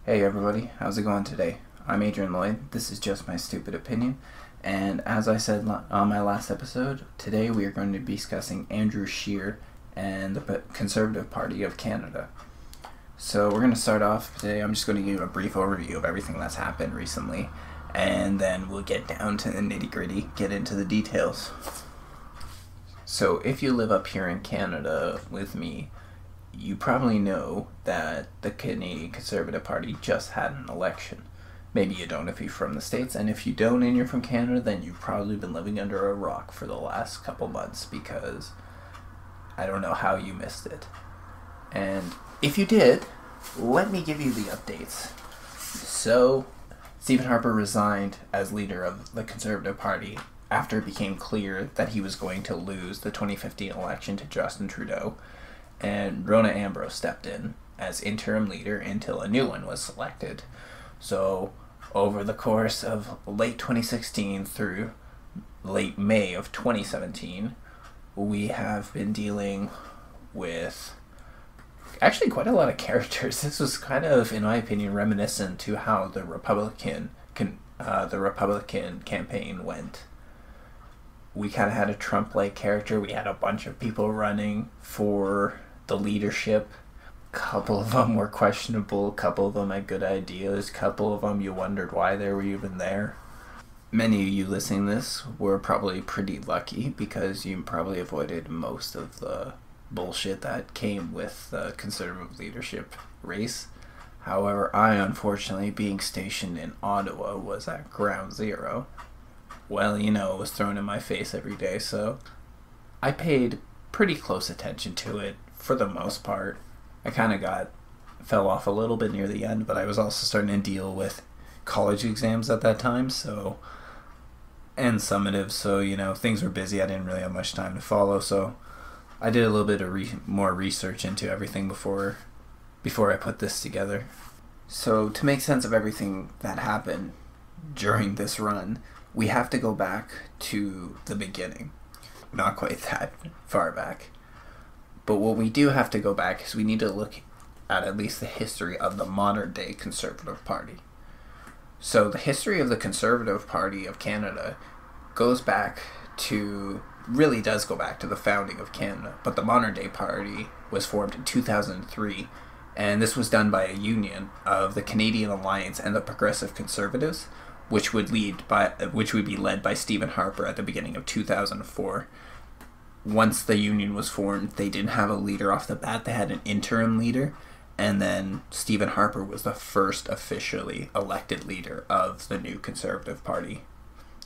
Hey everybody, how's it going today? I'm Adrian Lloyd, this is just my stupid opinion, and as I said on my last episode, today we are going to be discussing Andrew Scheer and the Conservative Party of Canada. So we're going to start off today. I'm just going to give you a brief overview of everything that's happened recently, and then we'll get down to the nitty gritty, get into the details. So if you live up here in Canada with me, you probably know that the Canadian Conservative Party just had an election. Maybe you don't if you're from the States, and if you don't and you're from Canada, then you've probably been living under a rock for the last couple months because I don't know how you missed it. And if you did, let me give you the updates. So, Stephen Harper resigned as leader of the Conservative Party after it became clear that he was going to lose the 2015 election to Justin Trudeau. And Rona Ambrose stepped in as interim leader until a new one was selected. So, over the course of late 2016 through late May of 2017, we have been dealing with actually quite a lot of characters. This was kind of, in my opinion, reminiscent to how the Republican campaign went. We kind of had a Trump-like character. We had a bunch of people running for the leadership. A couple of them were questionable, a couple of them had good ideas, a couple of them you wondered why they were even there. Many of you listening to this were probably pretty lucky because you probably avoided most of the bullshit that came with the Conservative leadership race. However, I, unfortunately, being stationed in Ottawa, was at ground zero. Well, you know, it was thrown in my face every day, so I paid pretty close attention to it for the most part. I kind of fell off a little bit near the end, but I was also starting to deal with college exams at that time, and summatives, so, you know, things were busy. I didn't really have much time to follow, so I did a little bit of more research into everything before I put this together. So, to make sense of everything that happened during this run, we have to go back to the beginning. Not quite that far back. But what we do have to go back is we need to look at least the history of the modern day Conservative Party. So the history of the Conservative Party of Canada really does go back to the founding of Canada. But the modern day party was formed in 2003, and this was done by a union of the Canadian Alliance and the Progressive Conservatives, which would be led by Stephen Harper at the beginning of 2004. Once the union was formed, they didn't have a leader off the bat. They had an interim leader, and then Stephen Harper was the first officially elected leader of the new Conservative Party,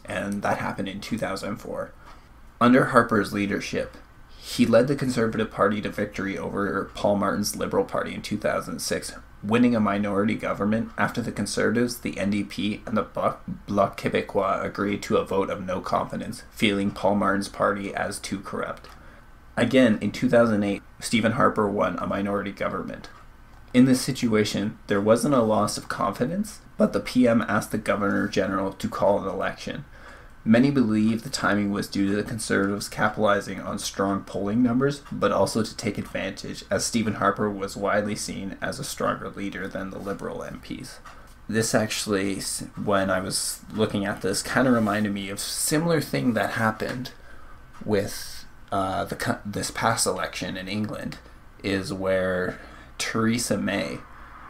and that happened in 2004. Under Harper's leadership, he led the Conservative Party to victory over Paul Martin's Liberal Party in 2006, winning a minority government after the Conservatives, the NDP, and the Bloc Québécois agreed to a vote of no confidence, feeling Paul Martin's party as too corrupt. Again, in 2008, Stephen Harper won a minority government. In this situation, there wasn't a loss of confidence, but the PM asked the Governor-General to call an election. Many believe the timing was due to the Conservatives capitalizing on strong polling numbers, but also to take advantage, as Stephen Harper was widely seen as a stronger leader than the Liberal MPs. This actually, when I was looking at this, kind of reminded me of a similar thing that happened with this past election in England, is where Theresa May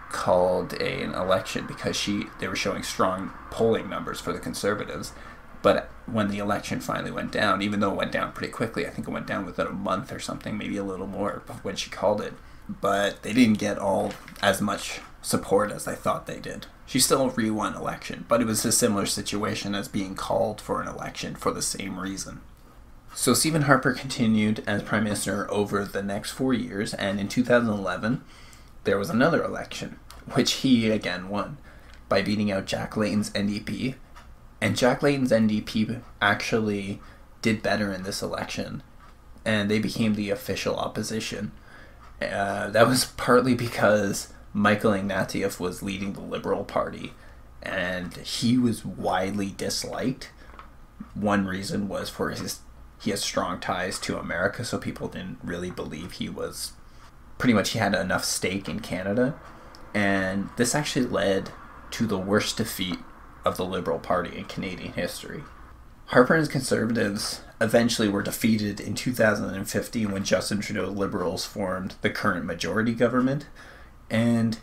called an election because they were showing strong polling numbers for the Conservatives. But when the election finally went down, even though it went down pretty quickly, I think it went down within a month or something, maybe a little more when she called it, but they didn't get as much support as they thought they did. She still re-won election, but it was a similar situation as being called for an election for the same reason. So Stephen Harper continued as Prime Minister over the next 4 years, and in 2011, there was another election, which he again won by beating out Jack Layton's NDP. And Jack Layton's NDP actually did better in this election, and they became the official opposition. That was partly because Michael Ignatieff was leading the Liberal Party, and he was widely disliked. One reason was he has strong ties to America, so people didn't really believe he had enough stake in Canada. And this actually led to the worst defeat of the Liberal Party in Canadian history. Harper and his Conservatives eventually were defeated in 2015 when Justin Trudeau's Liberals formed the current majority government, and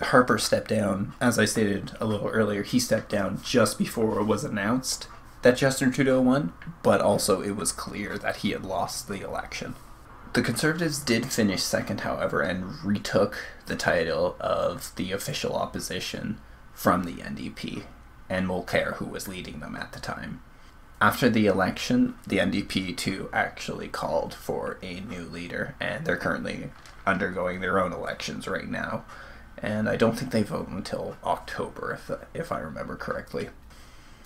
Harper stepped down. As I stated a little earlier, he stepped down just before it was announced that Justin Trudeau won, but also it was clear that he had lost the election. The Conservatives did finish second, however, and retook the title of the official opposition from the NDP and Mulcair, who was leading them at the time. After the election, the NDP too actually called for a new leader, and they're currently undergoing their own elections right now. And I don't think they vote until October, if I remember correctly.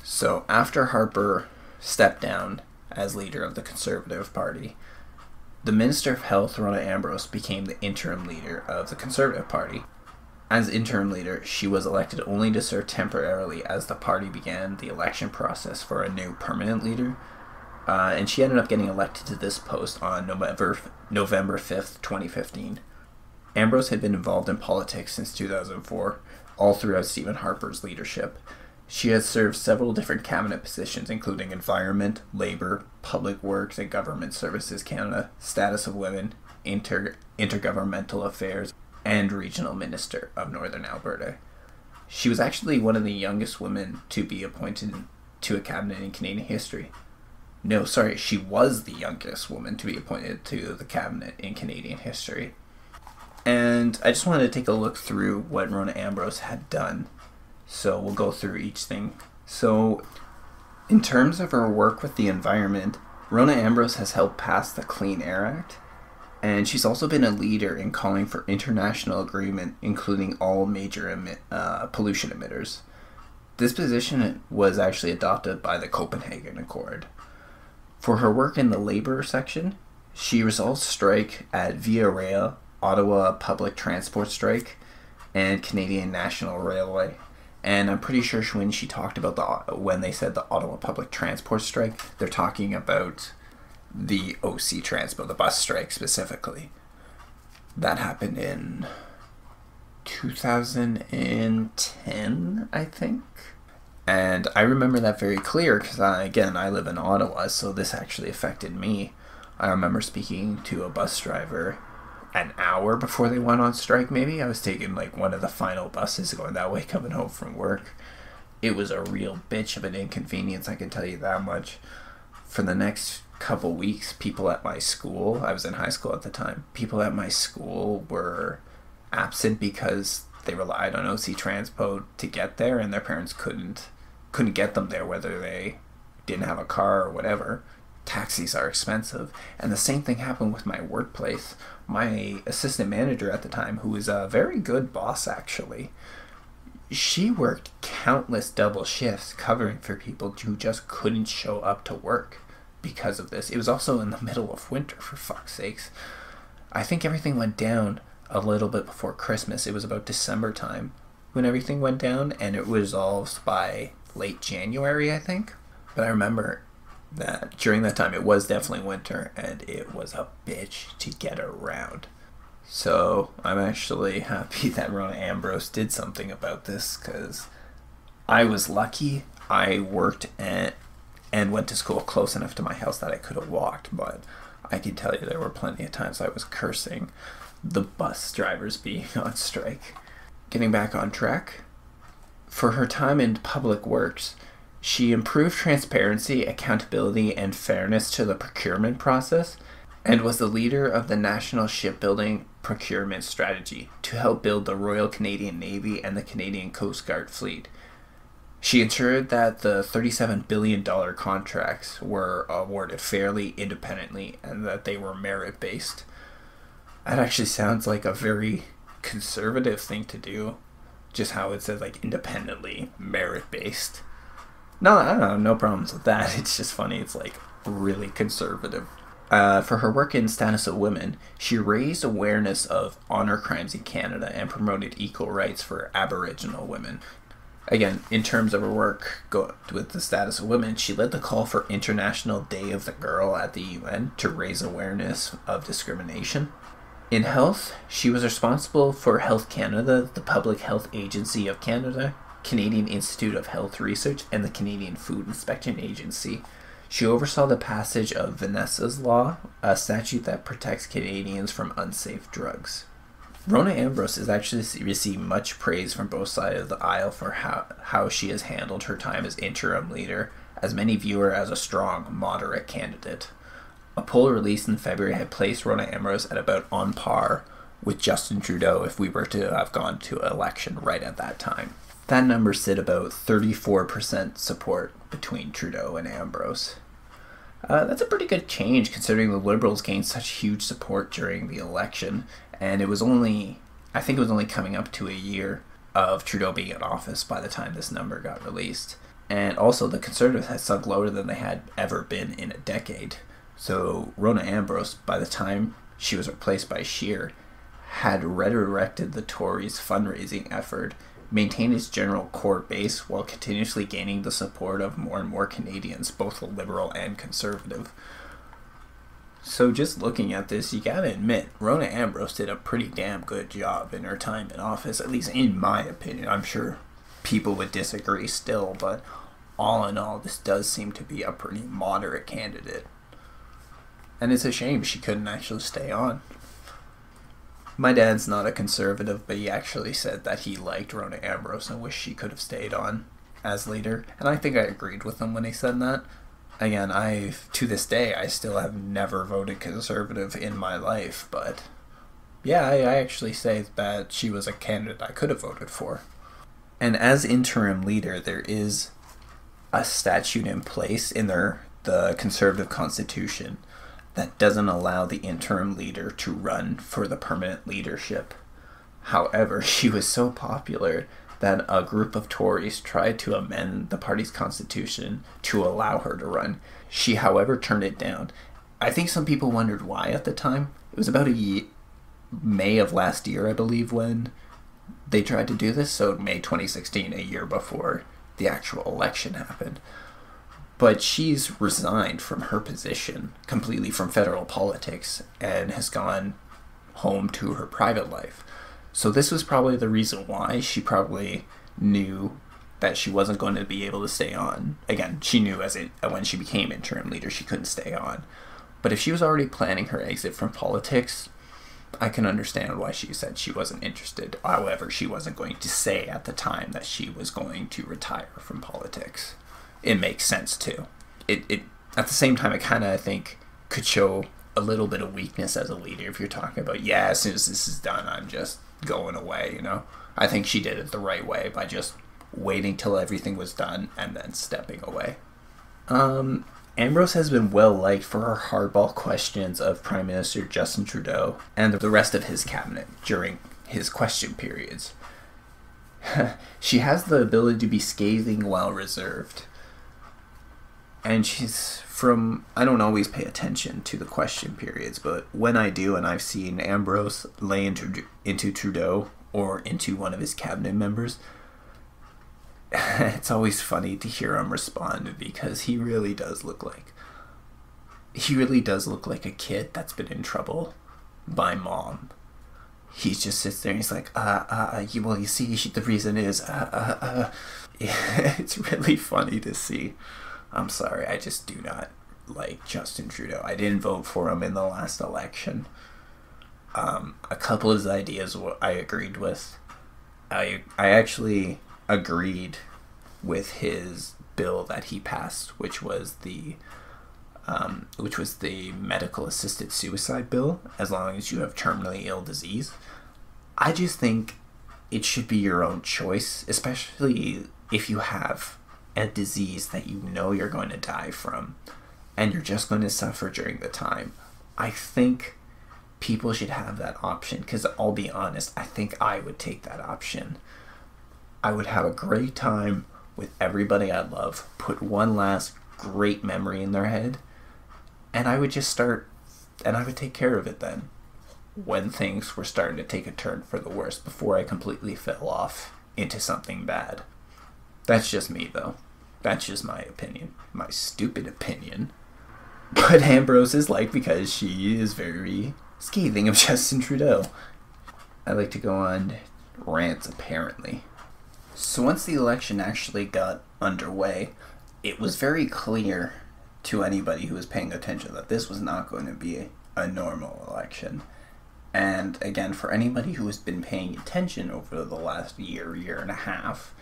So after Harper stepped down as leader of the Conservative Party, the Minister of Health, Rona Ambrose, became the interim leader of the Conservative Party. As interim leader, she was elected only to serve temporarily as the party began the election process for a new permanent leader, and she ended up getting elected to this post on November 5th, 2015. Ambrose had been involved in politics since 2004, all throughout Stephen Harper's leadership. She has served several different cabinet positions, including Environment, Labour, Public Works and Government Services Canada, Status of Women, Intergovernmental Affairs, and Regional Minister of Northern Alberta. She was actually one of the youngest women to be appointed to a cabinet in Canadian history. No, sorry, she was the youngest woman to be appointed to the cabinet in Canadian history. And I just wanted to take a look through what Rona Ambrose had done. So we'll go through each thing. So in terms of her work with the environment, Rona Ambrose has helped pass the Clean Air Act, and she's also been a leader in calling for international agreement, including all major pollution emitters. This position was actually adopted by the Copenhagen Accord. For her work in the labor section, she resolved strike at Via Rail, Ottawa Public Transport Strike, and Canadian National Railway. And I'm pretty sure when she talked about when they said the Ottawa Public Transport Strike, they're talking about the OC Transpo, the bus strike specifically. That happened in 2010, I think. And I remember that very clear because, I live in Ottawa, so this actually affected me. I remember speaking to a bus driver an hour before they went on strike, maybe. I was taking one of the final buses going that way, coming home from work. It was a real bitch of an inconvenience, I can tell you that much. For the next couple weeks, people at my school, I was in high school at the time, people at my school were absent because they relied on OC Transpo to get there, and their parents couldn't get them there, whether they didn't have a car or whatever. Taxis are expensive. And the same thing happened with my workplace. My assistant manager at the time, who was a very good boss actually, she worked countless double shifts covering for people who just couldn't show up to work because of this. It was also in the middle of winter, for fuck's sakes. I think everything went down a little bit before Christmas. It was about December time when everything went down, and it resolved by late January, I think. But I remember that during that time it was definitely winter, and it was a bitch to get around. So I'm actually happy that Rona Ambrose did something about this, because I was lucky. I worked and went to school close enough to my house that I could have walked, but I can tell you there were plenty of times I was cursing the bus drivers being on strike. Getting back on track, for her time in public works, she improved transparency, accountability, and fairness to the procurement process, and was the leader of the National Shipbuilding Procurement Strategy to help build the Royal Canadian Navy and the Canadian Coast Guard fleet. She ensured that the $37 billion contracts were awarded fairly, independently, and that they were merit-based. That actually sounds like a very conservative thing to do, just how it says independently, merit-based. No, I don't know, no problems with that. It's just funny. It's really conservative. For her work in Status of Women, she raised awareness of honor crimes in Canada and promoted equal rights for Aboriginal women. Again, in terms of her work with the Status of Women, she led the call for International Day of the Girl at the UN to raise awareness of discrimination. In health, she was responsible for Health Canada, the Public Health Agency of Canada, Canadian Institute of Health Research, and the Canadian Food Inspection Agency. She oversaw the passage of Vanessa's Law, a statute that protects Canadians from unsafe drugs. Rona Ambrose has actually received much praise from both sides of the aisle for how she has handled her time as interim leader, as many view her as a strong, moderate candidate. A poll released in February had placed Rona Ambrose at about on par with Justin Trudeau if we were to have gone to election right at that time. That number sit about 34% support between Trudeau and Ambrose. That's a pretty good change considering the Liberals gained such huge support during the election, and I think it was only coming up to a year of Trudeau being in office by the time this number got released. And also the Conservatives had sunk lower than they had ever been in a decade. So Rona Ambrose, by the time she was replaced by Scheer, had resurrected the Tories' fundraising effort, maintained its general core base while continuously gaining the support of more and more Canadians, both liberal and conservative. So just looking at this, you gotta admit, Rona Ambrose did a pretty damn good job in her time in office, at least in my opinion. I'm sure people would disagree still, but all in all, this does seem to be a pretty moderate candidate. And it's a shame she couldn't actually stay on. My dad's not a conservative, but he actually said that he liked Rona Ambrose and wished she could have stayed on as leader. And I think I agreed with him when he said that. Again, to this day, I still have never voted conservative in my life, but yeah, I actually say that she was a candidate I could have voted for. And as interim leader, there is a statute in place in the Conservative Constitution that doesn't allow the interim leader to run for the permanent leadership. However, she was so popular that a group of Tories tried to amend the party's constitution to allow her to run. She, however, turned it down. I think some people wondered why at the time. It was about May of last year, I believe, when they tried to do this. So May 2016, a year before the actual election happened. But she's resigned from her position completely from federal politics and has gone home to her private life. So this was probably the reason why she probably knew that she wasn't going to be able to stay on. Again, she knew when she became interim leader she couldn't stay on. But if she was already planning her exit from politics, I can understand why she said she wasn't interested. However, she wasn't going to say at the time that she was going to retire from politics. It makes sense too. It at the same time, it kind of, I think, could show a little bit of weakness as a leader if you're talking about, yeah, as soon as this is done, I'm just going away, you know? I think she did it the right way by just waiting till everything was done and then stepping away. Ambrose has been well liked for her hardball questions of Prime Minister Justin Trudeau and the rest of his cabinet during his question periods. She has the ability to be scathing while reserved. And I don't always pay attention to the question periods, but when I do, and I've seen Ambrose lay into Trudeau or into one of his cabinet members, it's always funny to hear him respond because he really does look like a kid that's been in trouble by mom. He just sits there and he's like, well, you see, the reason is, It's really funny to see. I'm sorry, I just do not like Justin Trudeau. I didn't vote for him in the last election. A couple of his ideas I agreed with. I actually agreed with his bill that he passed, which was the medical assisted suicide bill, as long as you have terminally ill disease. I just think it should be your own choice, especially if you have a disease that you know you're going to die from and you're just going to suffer during the time. I think people should have that option, because I'll be honest, I think I would take that option. I would have a great time with everybody I love, put one last great memory in their head, and I would just start, and I would take care of it then, when things were starting to take a turn for the worse, before I completely fell off into something bad. That's just me, though. That's just my opinion. My stupid opinion. But Ambrose is liked because she is very scathing of Justin Trudeau. I like to go on rants, apparently. So once the election actually got underway, it was very clear to anybody who was paying attention that this was not going to be a normal election. And again, for anybody who has been paying attention over the last year and a half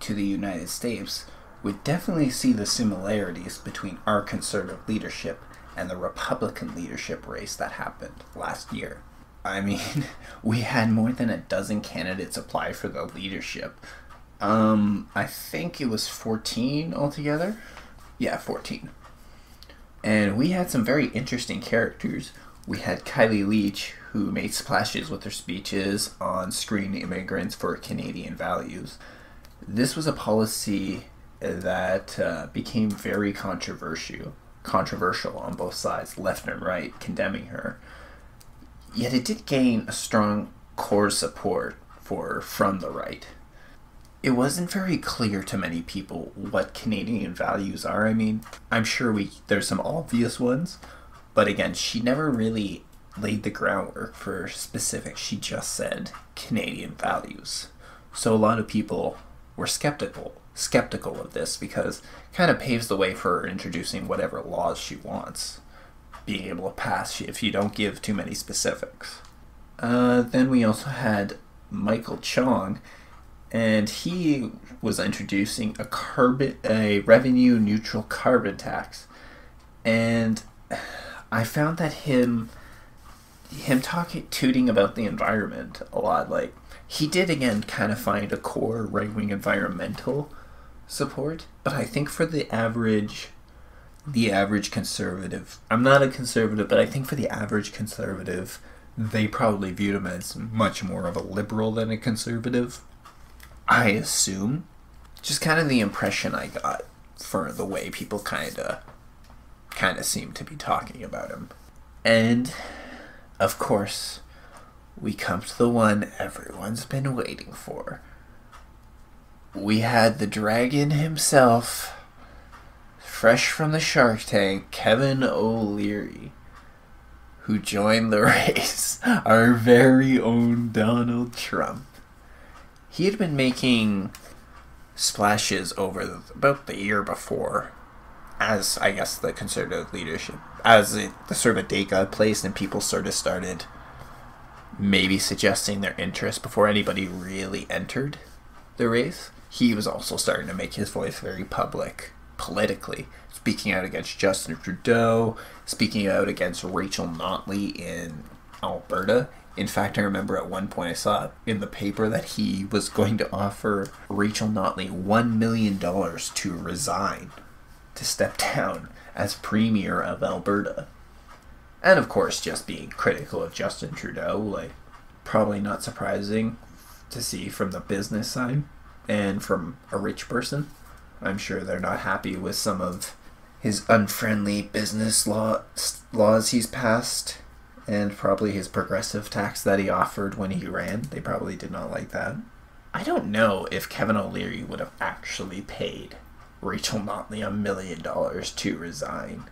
to the United States, would definitely see the similarities between our conservative leadership and the Republican leadership race that happened last year. I mean, we had more than a dozen candidates apply for the leadership. I think it was 14 altogether. Yeah, 14. And we had some very interesting characters. We had Kylie Leach, who made splashes with her speeches on screening immigrants for Canadian values. This was a policy that became very controversial on both sides, left and right, condemning her. Yet it did gain a strong core support from the right. It wasn't very clear to many people what Canadian values are. I mean, I'm sure there's some obvious ones, but again, she never really laid the groundwork for specifics. She just said Canadian values. So a lot of people were skeptical of this because it kind of paves the way for her introducing whatever laws she wants, being able to pass if you don't give too many specifics. Then we also had Michael Chong, and he was introducing a revenue neutral carbon tax. And I found that him tooting about the environment a lot, like, he did again kind of find a core right-wing environmental support, but I think for the average conservative, I'm not a conservative, but I think for the average conservative, they probably viewed him as much more of a liberal than a conservative. I assume. Just kind of the impression I got for the way people kind of seem to be talking about him. And, of course, we come to the one everyone's been waiting for. We had the dragon himself, fresh from the Shark Tank, Kevin O'Leary, who joined the race, our very own Donald Trump. He had been making splashes over about the year before, as I guess the conservative leadership, as the sort of a date got placed and people sort of started maybe suggesting their interest before anybody really entered the race. He was also starting to make his voice very public politically, speaking out against Justin Trudeau, speaking out against Rachel Notley in Alberta. In fact, I remember at one point I saw in the paper that he was going to offer Rachel Notley $1 million to resign, to step down as Premier of Alberta. And of course, just being critical of Justin Trudeau, like, probably not surprising to see from the business side and from a rich person. I'm sure they're not happy with some of his unfriendly business laws he's passed, and probably his progressive tax that he offered when he ran. They probably did not like that. I don't know if Kevin O'Leary would have actually paid Rachel Notley $1 million to resign.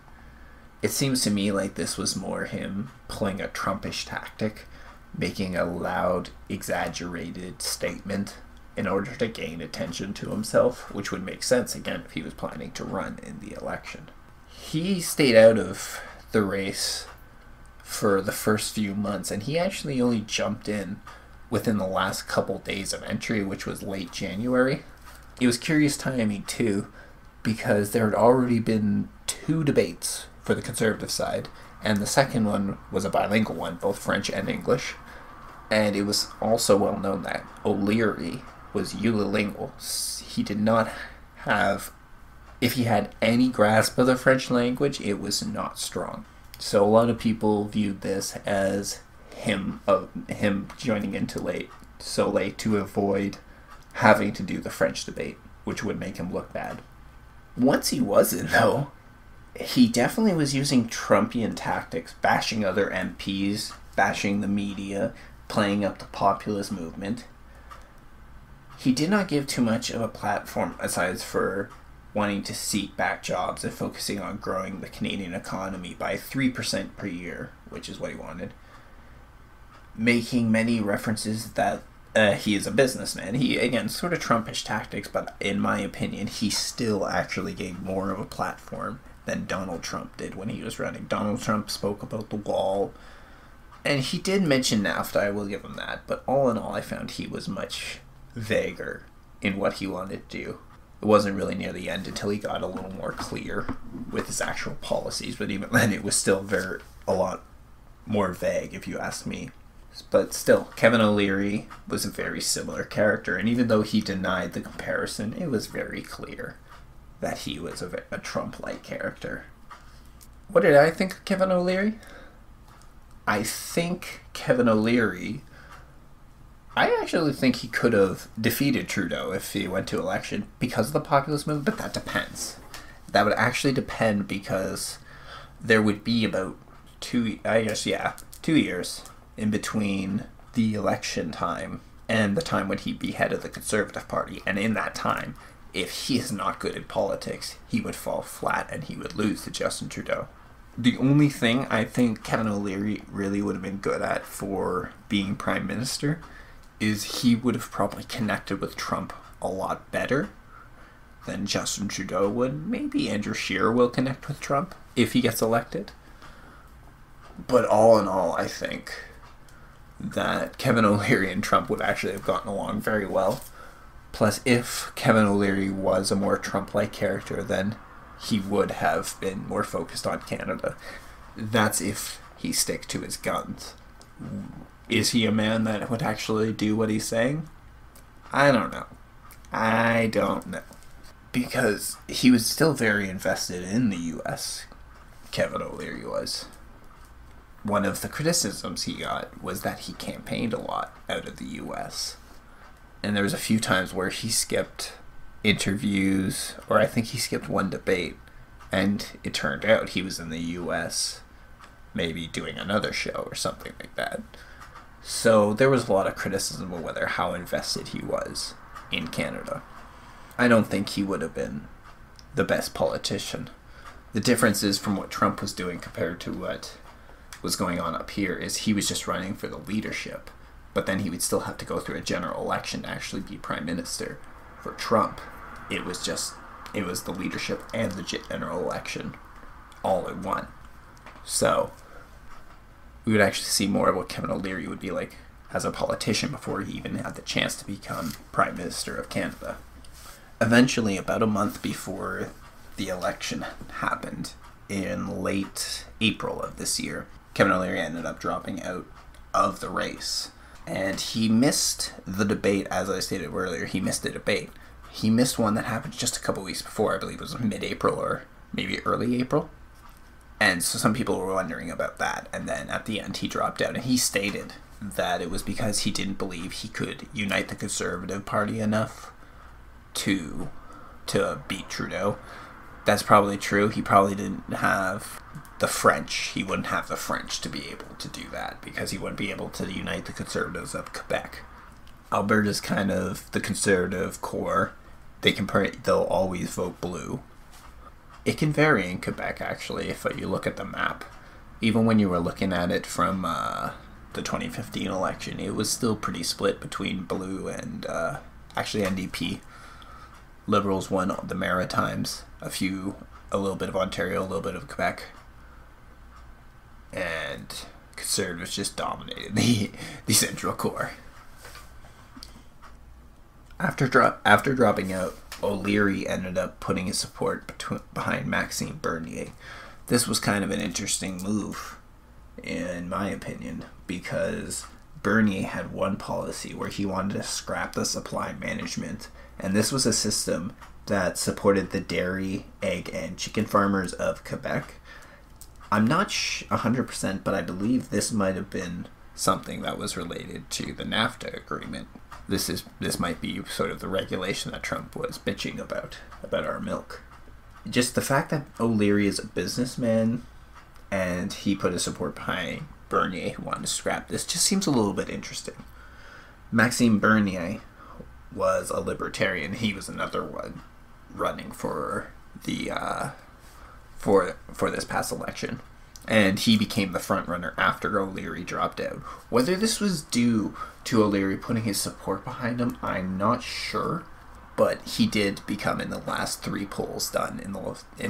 It seems to me like this was more him playing a Trumpish tactic, making a loud, exaggerated statement in order to gain attention to himself, which would make sense, again, if he was planning to run in the election. He stayed out of the race for the first few months, and he actually only jumped in within the last couple days of entry, which was late January. It was curious timing, too, because there had already been 2 debates for the conservative side, and the second one was a bilingual one, both French and English. And it was also well known that O'Leary was unilingual. He did not have, if he had any grasp of the French language, it was not strong. So a lot of people viewed this as him joining in so late to avoid having to do the French debate, which would make him look bad. Once he was in, though, he definitely was using Trumpian tactics, bashing other MPs, bashing the media, playing up the populist movement. He did not give too much of a platform aside for wanting to seek back jobs and focusing on growing the Canadian economy by 3% per year, which is what he wanted. making many references that he is a businessman. He, again, sort of Trumpish tactics, but in my opinion, he still actually gained more of a platform than Donald Trump did when he was running. Donald Trump spoke about the wall, and he did mention NAFTA, I will give him that, but all in all, I found he was much vaguer in what he wanted to do. It wasn't really near the end until he got a little more clear with his actual policies, but even then it was still a lot more vague, if you ask me. But still, Kevin O'Leary was a very similar character, and even though he denied the comparison, it was very clear that he was a Trump-like character. What did I think of Kevin O'Leary? I think Kevin O'Leary, I actually think he could have defeated Trudeau if he went to election because of the populist movement, but that depends. That would actually depend because there would be about 2 years in between the election time and the time when he'd be head of the Conservative Party. And in that time, if he is not good at politics, he would fall flat and he would lose to Justin Trudeau. The only thing I think Kevin O'Leary really would have been good at for being Prime Minister is he would have probably connected with Trump a lot better than Justin Trudeau would. Maybe Andrew Scheer will connect with Trump if he gets elected. But all in all, I think that Kevin O'Leary and Trump would actually have gotten along very well. Plus, if Kevin O'Leary was a more Trump-like character, then he would have been more focused on Canada. That's if he stick to his guns. Is he a man that would actually do what he's saying? I don't know. Because he was still very invested in the U.S., Kevin O'Leary was. One of the criticisms he got was that he campaigned a lot out of the U.S. And there was a few times where he skipped interviews, or I think he skipped one debate, and it turned out he was in the U.S. maybe doing another show or something like that. So there was a lot of criticism of how invested he was in Canada. I don't think he would have been the best politician. The difference is from what Trump was doing compared to what was going on up here is he was just running for the leadership, but then he would still have to go through a general election to actually be Prime Minister. For Trump, it was the leadership and the general election all in one. So we would actually see more of what Kevin O'Leary would be like as a politician before he even had the chance to become Prime Minister of Canada. Eventually, about a month before the election happened, in late April of this year, Kevin O'Leary ended up dropping out of the race. And he missed the debate, as I stated earlier. He missed a debate. He missed one that happened just a couple weeks before. I believe it was mid-April or maybe early April. And so some people were wondering about that. And then at the end, he dropped out. And he stated that it was because he didn't believe he could unite the Conservative Party enough to beat Trudeau. That's probably true. He probably didn't have the French. He wouldn't have the French to be able to do that because he wouldn't be able to unite the Conservatives of Quebec. Alberta's kind of the Conservative core. They'll always vote blue. It can vary in Quebec, actually, if you look at the map. Even when you were looking at it from the 2015 election, it was still pretty split between blue and actually NDP. Liberals won the Maritimes, a little bit of Ontario, a little bit of Quebec, and Conservatives just dominated the central core. After dropping out, O'Leary ended up putting his support behind Maxime Bernier. This was kind of an interesting move, in my opinion, because Bernier had one policy where he wanted to scrap the supply management, and this was a system that supported the dairy, egg, and chicken farmers of Quebec. I'm not 100%, but I believe this might have been something that was related to the NAFTA agreement. This might be sort of the regulation that Trump was bitching about our milk. Just the fact that O'Leary is a businessman and he put his support behind Bernier, who wanted to scrap this, just seems a little bit interesting. Maxime Bernier was a libertarian. He was another one running for the for this past election. and he became the front runner after O'Leary dropped out. Whether this was due to O'Leary putting his support behind him, I'm not sure, but he did become, in the last 3 polls done in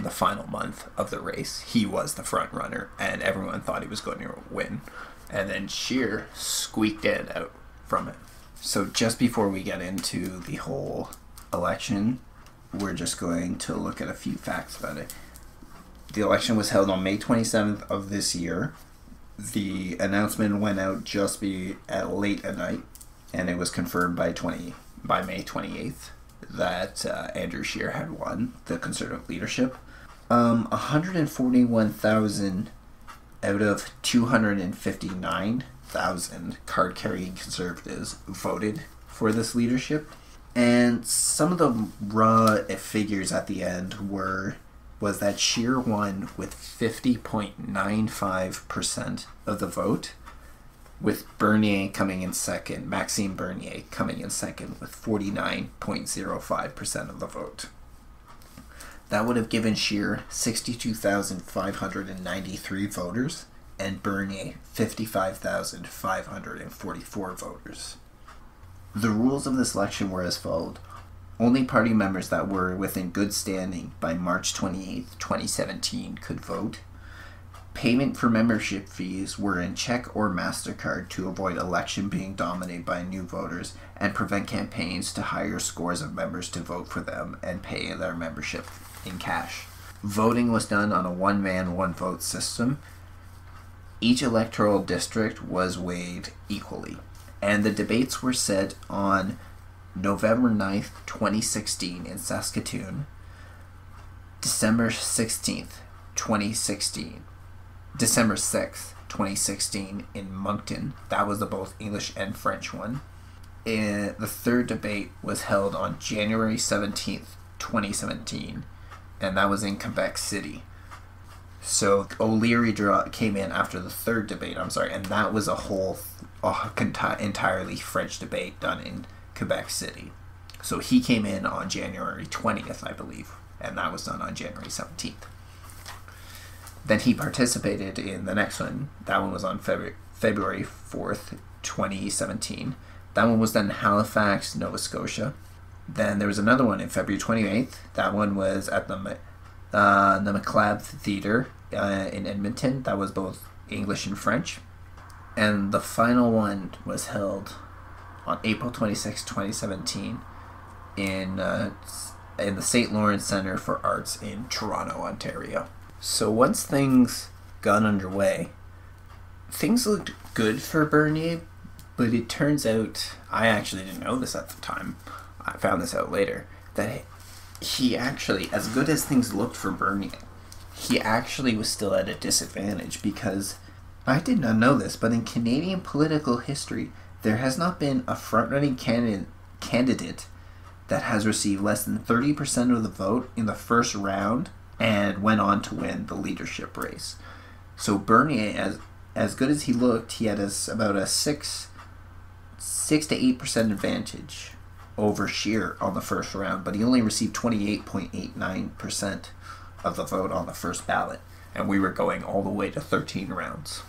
the final month of the race, he was the front runner, and everyone thought he was going to win. And then Scheer squeaked it out from it. So just before we get into the whole election, we're just going to look at a few facts about it. The election was held on May 27th of this year. The announcement went out just at late at night, and it was confirmed by May 28th that Andrew Scheer had won the Conservative leadership. 141,000 out of 259,000 card-carrying Conservatives voted for this leadership. And some of the raw figures at the end was that Scheer won with 50.95% of the vote, with Bernier coming in second, Maxime Bernier coming in second with 49.05% of the vote. That would have given Scheer 62,593 voters and Bernier 55,544 voters. The rules of this election were as followed. Only party members that were within good standing by March 28, 2017 could vote. Payment for membership fees were in check or MasterCard to avoid election being dominated by new voters and prevent campaigns to hire scores of members to vote for them and pay their membership in cash. Voting was done on a one-man, one-vote system. Each electoral district was weighed equally, and the debates were set on November 9th, 2016 in Saskatoon, December 16th, 2016, December 6th, 2016 in Moncton. That was the both English and French one. And the third debate was held on January 17th, 2017, and that was in Quebec City. So O'Leary came in after the third debate, and that was a entirely French debate done in Quebec City. So he came in on January 20th, I believe, and that was done on January 17th. Then he participated in the next one. That one was on February 4th, 2017. That one was done in Halifax, Nova Scotia. Then there was another one in February 28th. That one was at the McLeod Theatre in Edmonton. That was both English and French. And the final one was held on April 26, 2017 in the St. Lawrence Centre for Arts in Toronto, Ontario. So once things got underway, things looked good for Bernier, but it turns out, I actually didn't know this at the time, I found this out later, that he actually, as good as things looked for Bernier, he actually was still at a disadvantage, because I did not know this, but in Canadian political history, there has not been a front-running candidate that has received less than 30% of the vote in the first round and went on to win the leadership race. So Bernier, as good as he looked, he had about a 6 to 8% advantage over Scheer on the first round, but he only received 28.89% of the vote on the first ballot, and we were going all the way to 13 rounds.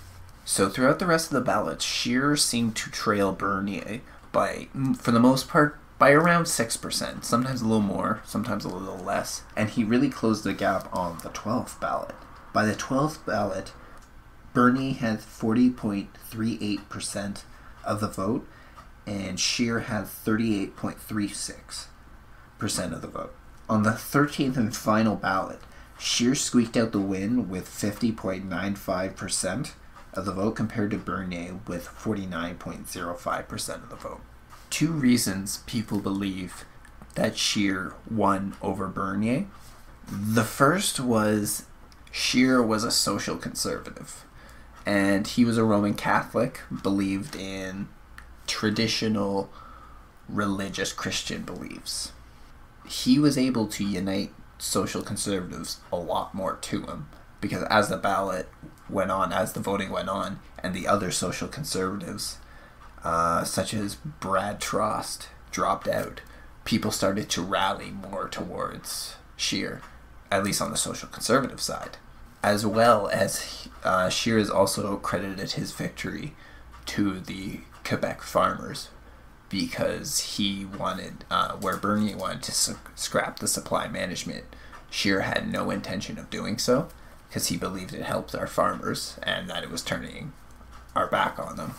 So throughout the rest of the ballots, Scheer seemed to trail Bernier by, for the most part, by around 6%, sometimes a little more, sometimes a little less, and he really closed the gap on the 12th ballot. By the 12th ballot, Bernier had 40.38% of the vote, and Scheer had 38.36% of the vote. On the 13th and final ballot, Scheer squeaked out the win with 50.95% of the vote compared to Bernier with 49.05% of the vote. Two reasons people believe that Scheer won over Bernier. The first was Scheer was a social conservative, and he was a Roman Catholic, believed in traditional religious Christian beliefs. He was able to unite social conservatives a lot more to him, because as the ballot went on, as the voting went on, and the other social conservatives, such as Brad Trost, dropped out, people started to rally more towards Scheer, at least on the social conservative side. as well as Scheer has also credited his victory to the Quebec farmers, because he wanted, where Bernier wanted to scrap the supply management, Scheer had no intention of doing so, because he believed it helped our farmers and that it was turning our back on them.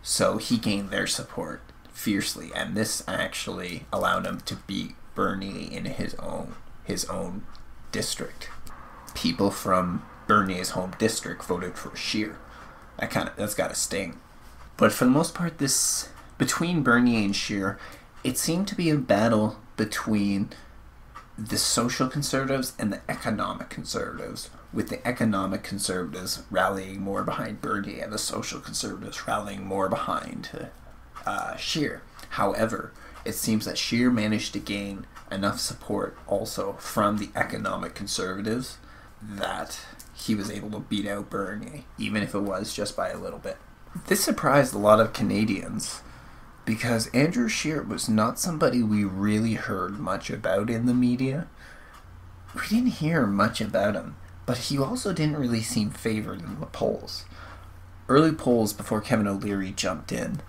So he gained their support fiercely, and this actually allowed him to beat Bernier in his own district. People from Bernier's home district voted for Scheer. That's got to sting. But for the most part, this between Bernier and Scheer, it seemed to be a battle between the social conservatives and the economic conservatives, with the economic conservatives rallying more behind Bernier and the social conservatives rallying more behind Scheer. However, it seems that Scheer managed to gain enough support also from the economic conservatives that he was able to beat out Bernier, even if it was just by a little bit. This surprised a lot of Canadians, because Andrew Scheer was not somebody we really heard much about in the media. We didn't hear much about him, but he also didn't really seem favored in the polls. Early polls before Kevin O'Leary jumped in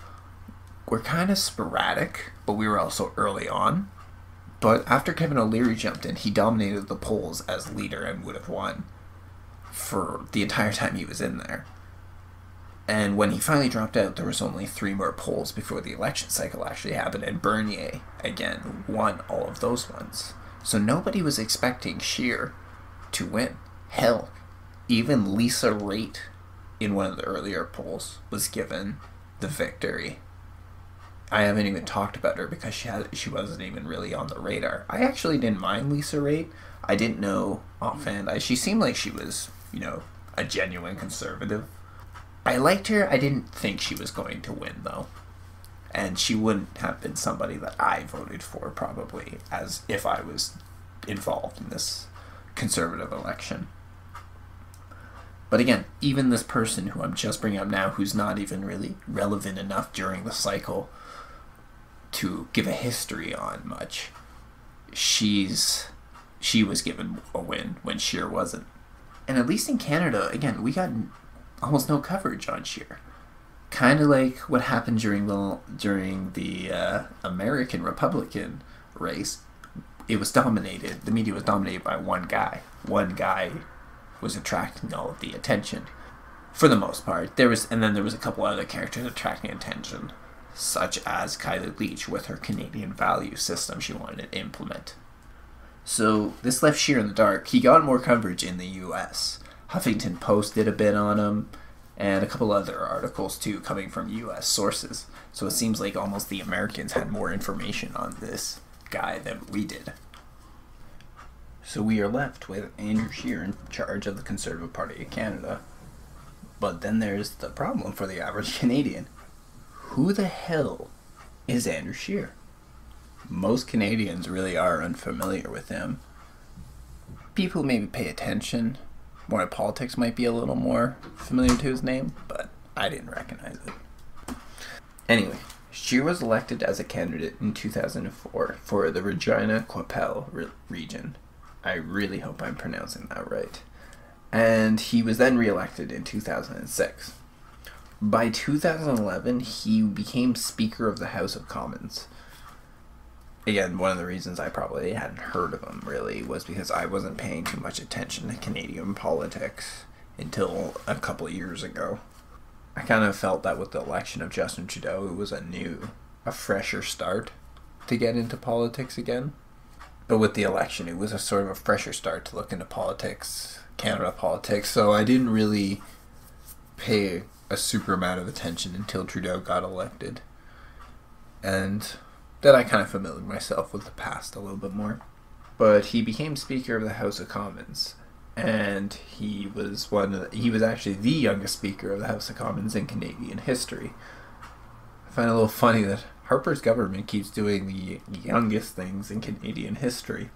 were kind of sporadic, but we were also early on. But after Kevin O'Leary jumped in, he dominated the polls as leader and would have won for the entire time he was in there. And when he finally dropped out, there was only 3 more polls before the election cycle actually happened, and Bernier, again, won all of those ones. So nobody was expecting Scheer to win. Hell, even Lisa Raitt, in one of the earlier polls, was given the victory. I haven't even talked about her because she wasn't even really on the radar. I actually didn't mind Lisa Raitt. I didn't know offhand. She seemed like she was, a genuine conservative. I liked her. I didn't think she was going to win, though. And she wouldn't have been somebody that I voted for, probably, as if I was involved in this conservative election. But again, even this person who I'm just bringing up now, who's not even really relevant enough during the cycle to give a history on much, she was given a win when Scheer wasn't. And at least in Canada, again, we got almost no coverage on Scheer. Kind of like what happened during the American Republican race. It was dominated. The media was dominated by one guy. One guy was attracting all of the attention, for the most part. There was a couple other characters attracting attention, such as Kylie Leach with her Canadian value system she wanted to implement. So this left Scheer in the dark. He got more coverage in the U.S. Huffington Post did a bit on him, and a couple other articles too coming from U.S. sources. So it seems like almost the Americans had more information on this guy than we did. So we are left with Andrew Scheer in charge of the Conservative Party of Canada. But then there's the problem for the average Canadian. Who the hell is Andrew Scheer? Most Canadians really are unfamiliar with him. People who maybe pay attention more to politics might be a little more familiar to his name, but I didn't recognize it. Anyway, Scheer was elected as a candidate in 2004 for the Regina Qu'Appelle region. I really hope I'm pronouncing that right. And he was then re-elected in 2006. By 2011, he became Speaker of the House of Commons. Again, one of the reasons I probably hadn't heard of him, really, was because I wasn't paying too much attention to Canadian politics until a couple of years ago. I kind of felt that with the election of Justin Trudeau, it was a fresher start to get into politics again. But with the election, it was a sort of a fresher start to look into politics, Canada politics, so I didn't really pay a super amount of attention until Trudeau got elected. And then I kind of familiarized myself with the past a little bit more. But he became Speaker of the House of Commons, and he was actually the youngest Speaker of the House of Commons in Canadian history. I find it a little funny that Harper's government keeps doing the youngest things in Canadian history.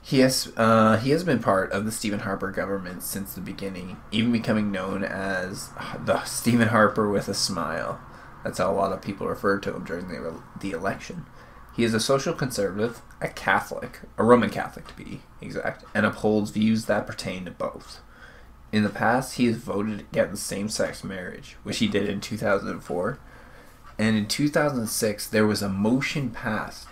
He has been part of the Stephen Harper government since the beginning, even becoming known as the Stephen Harper with a smile. That's how a lot of people referred to him during the election. He is a social conservative, a Roman Catholic to be exact, and upholds views that pertain to both. In the past, he has voted against same-sex marriage, which he did in 2004. And in 2006, there was a motion passed.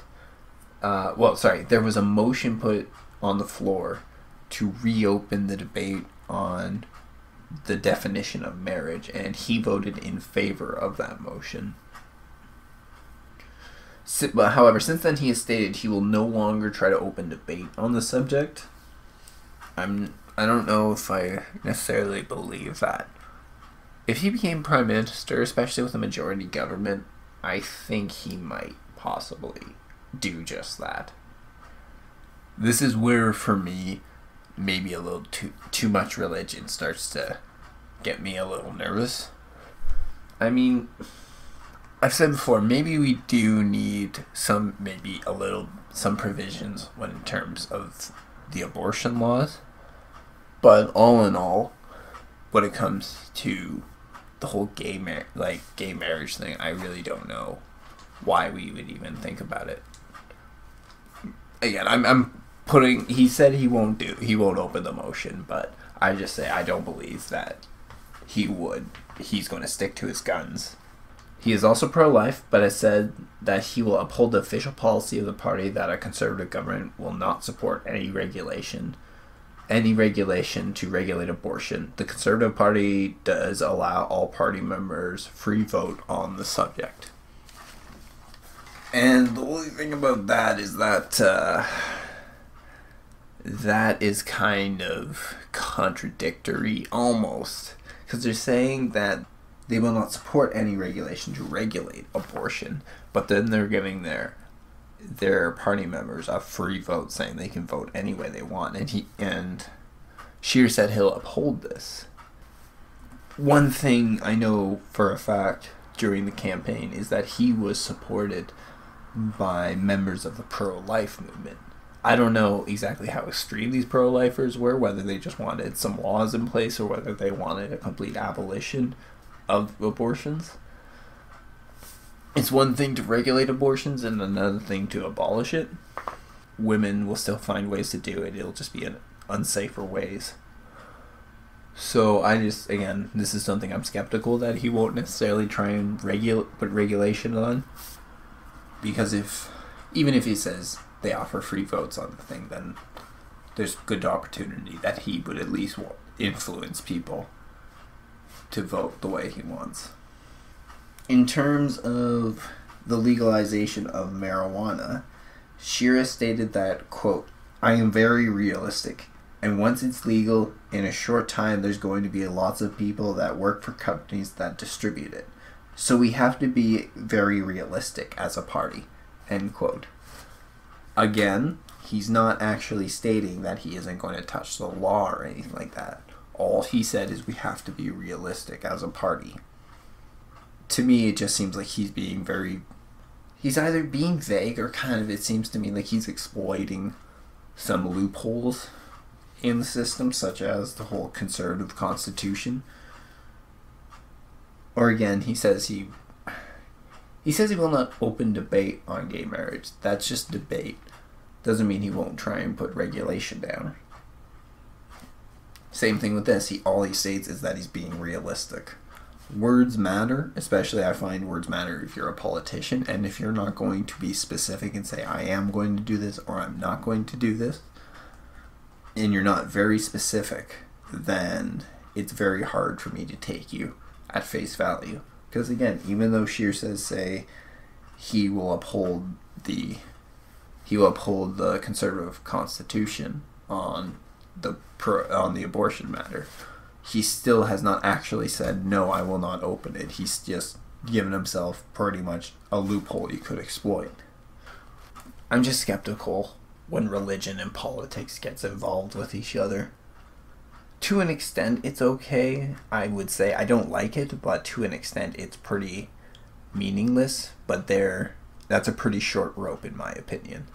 There was a motion put on the floor to reopen the debate on the definition of marriage, and he voted in favor of that motion. However, since then he has stated he will no longer try to open debate on the subject. I don't know if I necessarily believe that. If he became prime minister, especially with a majority government, I think he might possibly do just that. This is where, for me, maybe a little too much religion starts to get me a little nervous. I mean, I've said before, maybe we do need some provisions in terms of the abortion laws. But all in all, when it comes to the whole gay marriage thing, I really don't know why we would even think about it. Again, he said he won't open the motion, but I just say I don't believe that he would. He's going to stick to his guns. He is also pro-life, but has said that he will uphold the official policy of the party that a conservative government will not support any regulation to regulate abortion. The Conservative Party does allow all party members free vote on the subject. And the only thing about that is that that is kind of contradictory, almost. Because they're saying that they will not support any regulation to regulate abortion, but then they're giving their party members a free vote, saying they can vote any way they want. And Scheer said he'll uphold this. One thing I know for a fact during the campaign is that he was supported by members of the pro-life movement. I don't know exactly how extreme these pro-lifers were, whether they just wanted some laws in place or whether they wanted a complete abolition of abortions. It's one thing to regulate abortions and another thing to abolish it. Women will still find ways to do it. It'll just be in unsafer ways. So this is something I'm skeptical that he won't necessarily try and put regulation on. Because even if he says they offer free votes on the thing, then there's good opportunity that he would at least influence people to vote the way he wants. In terms of the legalization of marijuana, Scheer stated that, quote, "I am very realistic, and once it's legal, in a short time there's going to be lots of people that work for companies that distribute it. So we have to be very realistic as a party," end quote. Again, he's not actually stating that he isn't going to touch the law or anything like that. All he said is we have to be realistic as a party. To me, it just seems like he's either being vague or it seems to me like he's exploiting some loopholes in the system, such as the whole conservative constitution. Or again, he says he will not open debate on gay marriage. That's just debate. Doesn't mean he won't try and put regulation down. Same thing with this. All he states is that he's being realistic. Words matter, especially I find words matter if you're a politician, and if you're not going to be specific and say, I am going to do this or I'm not going to do this, and you're not very specific, then it's very hard for me to take you at face value. Because again, even though Scheer says, he will uphold the conservative constitution on the abortion matter, he still has not actually said, no, I will not open it. He's just given himself pretty much a loophole you could exploit. I'm just skeptical when religion and politics gets involved with each other. To an extent, it's okay. I would say I don't like it, but to an extent, it's pretty meaningless. But that's a pretty short rope, in my opinion.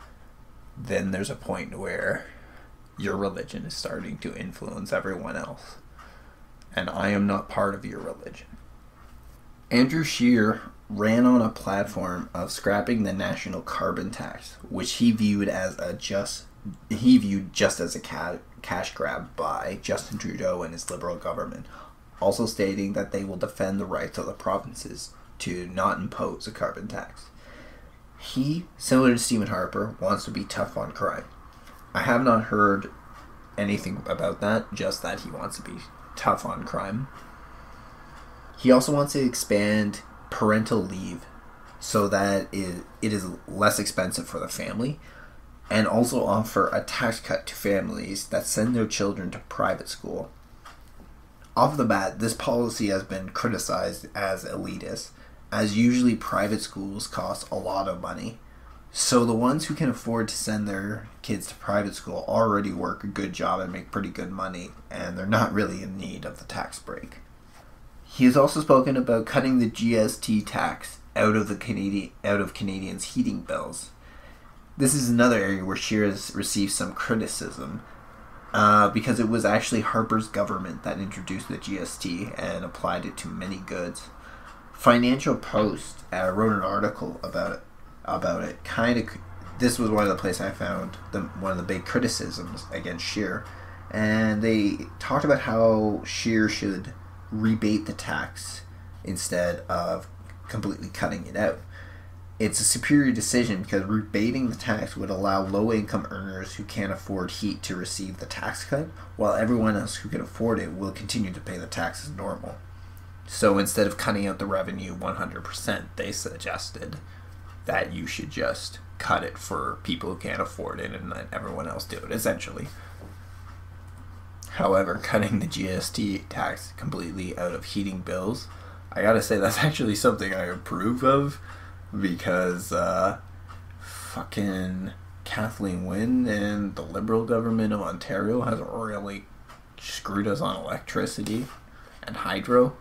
Then there's a point where your religion is starting to influence everyone else. And I am not part of your religion. Andrew Scheer ran on a platform of scrapping the national carbon tax, which he viewed as a just he viewed just as a cash grab by Justin Trudeau and his Liberal government, also stating that they will defend the rights of the provinces to not impose a carbon tax. He, similar to Stephen Harper, wants to be tough on crime. I have not heard anything about that, just that he wants to be tough on crime. He also wants to expand parental leave so that it is less expensive for the family, and also offer a tax cut to families that send their children to private school. Off the bat, this policy has been criticized as elitist, as usually private schools cost a lot of money. So the ones who can afford to send their kids to private school already work a good job and make pretty good money, and they're not really in need of the tax break. He has also spoken about cutting the GST tax out of Canadians' heating bills. This is another area where Scheer has received some criticism, because it was actually Harper's government that introduced the GST and applied it to many goods. Financial Post wrote an article about it. This was one of the places I found one of the big criticisms against Scheer, and they talked about how Scheer should rebate the tax instead of completely cutting it out. It's a superior decision because rebating the tax would allow low-income earners who can't afford heat to receive the tax cut, while everyone else who can afford it will continue to pay the tax as normal. So instead of cutting out the revenue 100%, they suggested that you should just cut it for people who can't afford it and let everyone else do it, essentially. However, cutting the GST tax completely out of heating bills, I gotta say that's actually something I approve of, because fucking Kathleen Wynne and the Liberal government of Ontario has really screwed us on electricity and hydro.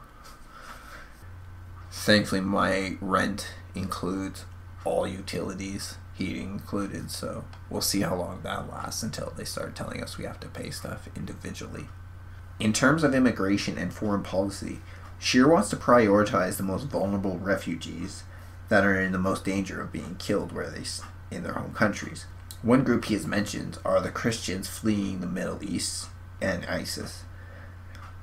Thankfully, my rent includes all utilities, heating included, so we'll see how long that lasts until they start telling us we have to pay stuff individually. In terms of immigration and foreign policy, Scheer wants to prioritize the most vulnerable refugees that are in the most danger of being killed in their home countries. One group he has mentioned are the Christians fleeing the Middle East and ISIS.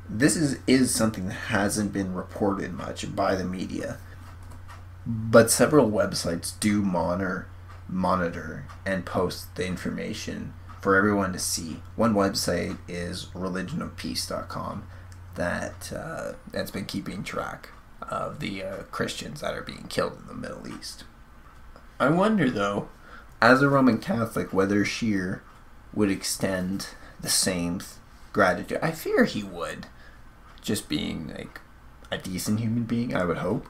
This is something that hasn't been reported much by the media, but several websites do monitor and post the information for everyone to see. One website is religionofpeace.com that's been keeping track of the Christians that are being killed in the Middle East. I wonder, though, as a Roman Catholic, whether Scheer would extend the same gratitude. I fear he would, just being like a decent human being. I would hope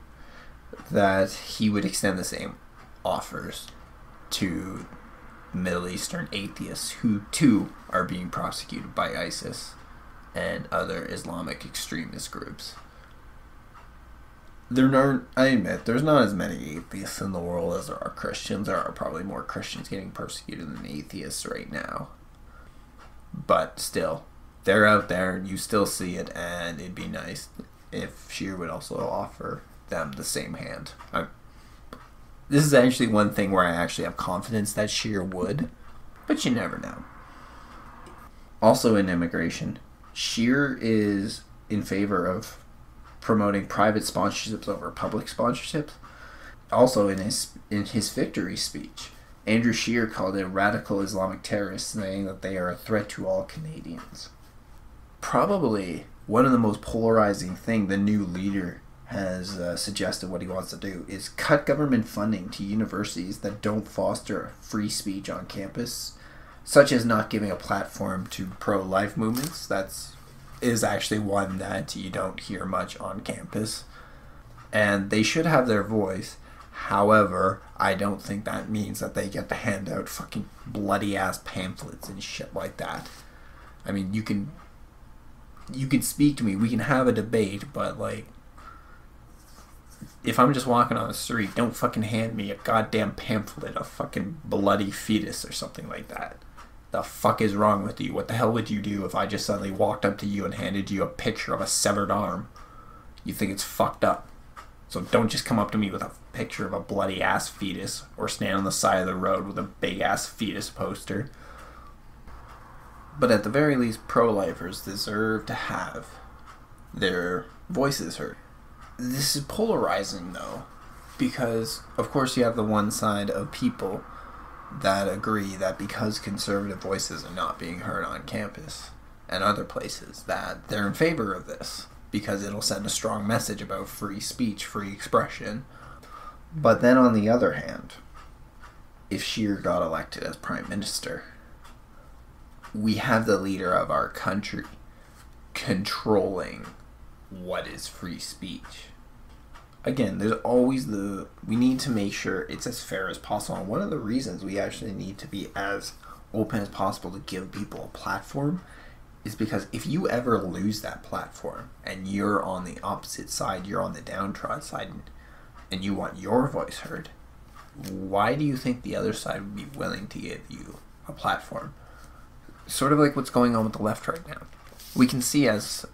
that he would extend the same offers to Middle Eastern atheists who too are being prosecuted by ISIS and other Islamic extremist groups. I admit, there's not as many atheists in the world as there are Christians. There are probably more Christians getting persecuted than atheists right now. But still, they're out there and you still see it, and it'd be nice if Scheer would also offer them the same hand. This is actually one thing where I actually have confidence that Scheer would, but you never know. Also in immigration, Scheer is in favor of promoting private sponsorships over public sponsorships. Also in his victory speech, Andrew Scheer called it radical Islamic terrorists, saying that they are a threat to all Canadians. Probably one of the most polarizing thing the new leader has suggested what he wants to do is cut government funding to universities that don't foster free speech on campus, such as not giving a platform to pro-life movements. Is actually one that you don't hear much on campus, and they should have their voice. However, I don't think that means that they get to hand out fucking bloody ass pamphlets and shit like that. I mean, you can speak to me, we can have a debate, but like, if I'm just walking on the street, don't fucking hand me a goddamn pamphlet, a fucking bloody fetus or something like that. The fuck is wrong with you? What the hell would you do if I just suddenly walked up to you and handed you a picture of a severed arm? You think it's fucked up. So don't just come up to me with a picture of a bloody ass fetus or stand on the side of the road with a big ass fetus poster. But at the very least, pro-lifers deserve to have their voices heard. This is polarizing, though, because, of course, you have the one side of people that agree that because conservative voices are not being heard on campus and other places, that they're in favor of this because it'll send a strong message about free speech, free expression. But then on the other hand, if Scheer got elected as Prime Minister, we have the leader of our country controlling what is free speech. Again, there's always we need to make sure it's as fair as possible. And one of the reasons we actually need to be as open as possible to give people a platform is because if you ever lose that platform and you're on the opposite side, you're on the downtrodden side, and you want your voice heard, why do you think the other side would be willing to give you a platform? Sort of like what's going on with the left right now. We can see as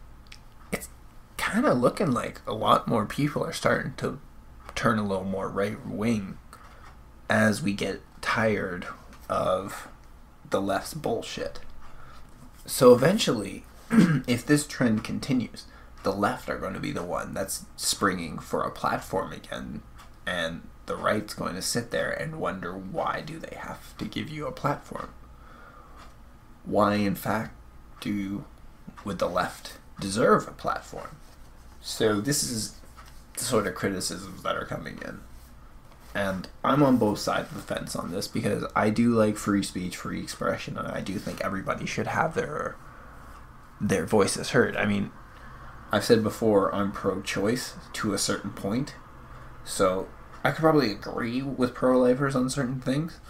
it's kind of looking like a lot more people are starting to turn a little more right wing as we get tired of the left's bullshit. So eventually, if this trend continues, the left are going to be the one that's springing for a platform again, and the right's going to sit there and wonder, why do they have to give you a platform? Why, in fact, would the left deserve a platform? So this is the sort of criticisms that are coming in. And I'm on both sides of the fence on this because I do like free speech, free expression, and I do think everybody should have their voices heard. I mean, I've said before, I'm pro-choice to a certain point, so I could probably agree with pro-lifers on certain things.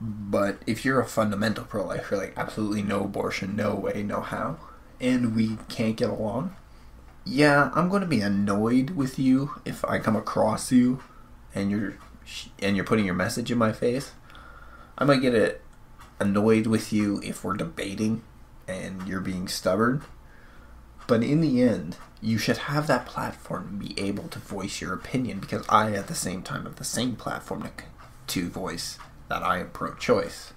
But if you're a fundamental pro-lifer, like absolutely no abortion, no way, no how, and we can't get along, yeah, I'm going to be annoyed with you if I come across you and you're putting your message in my face. I might get annoyed with you if we're debating and you're being stubborn. But in the end, you should have that platform and be able to voice your opinion, because I, at the same time, have the same platform to voice that I am pro-choice.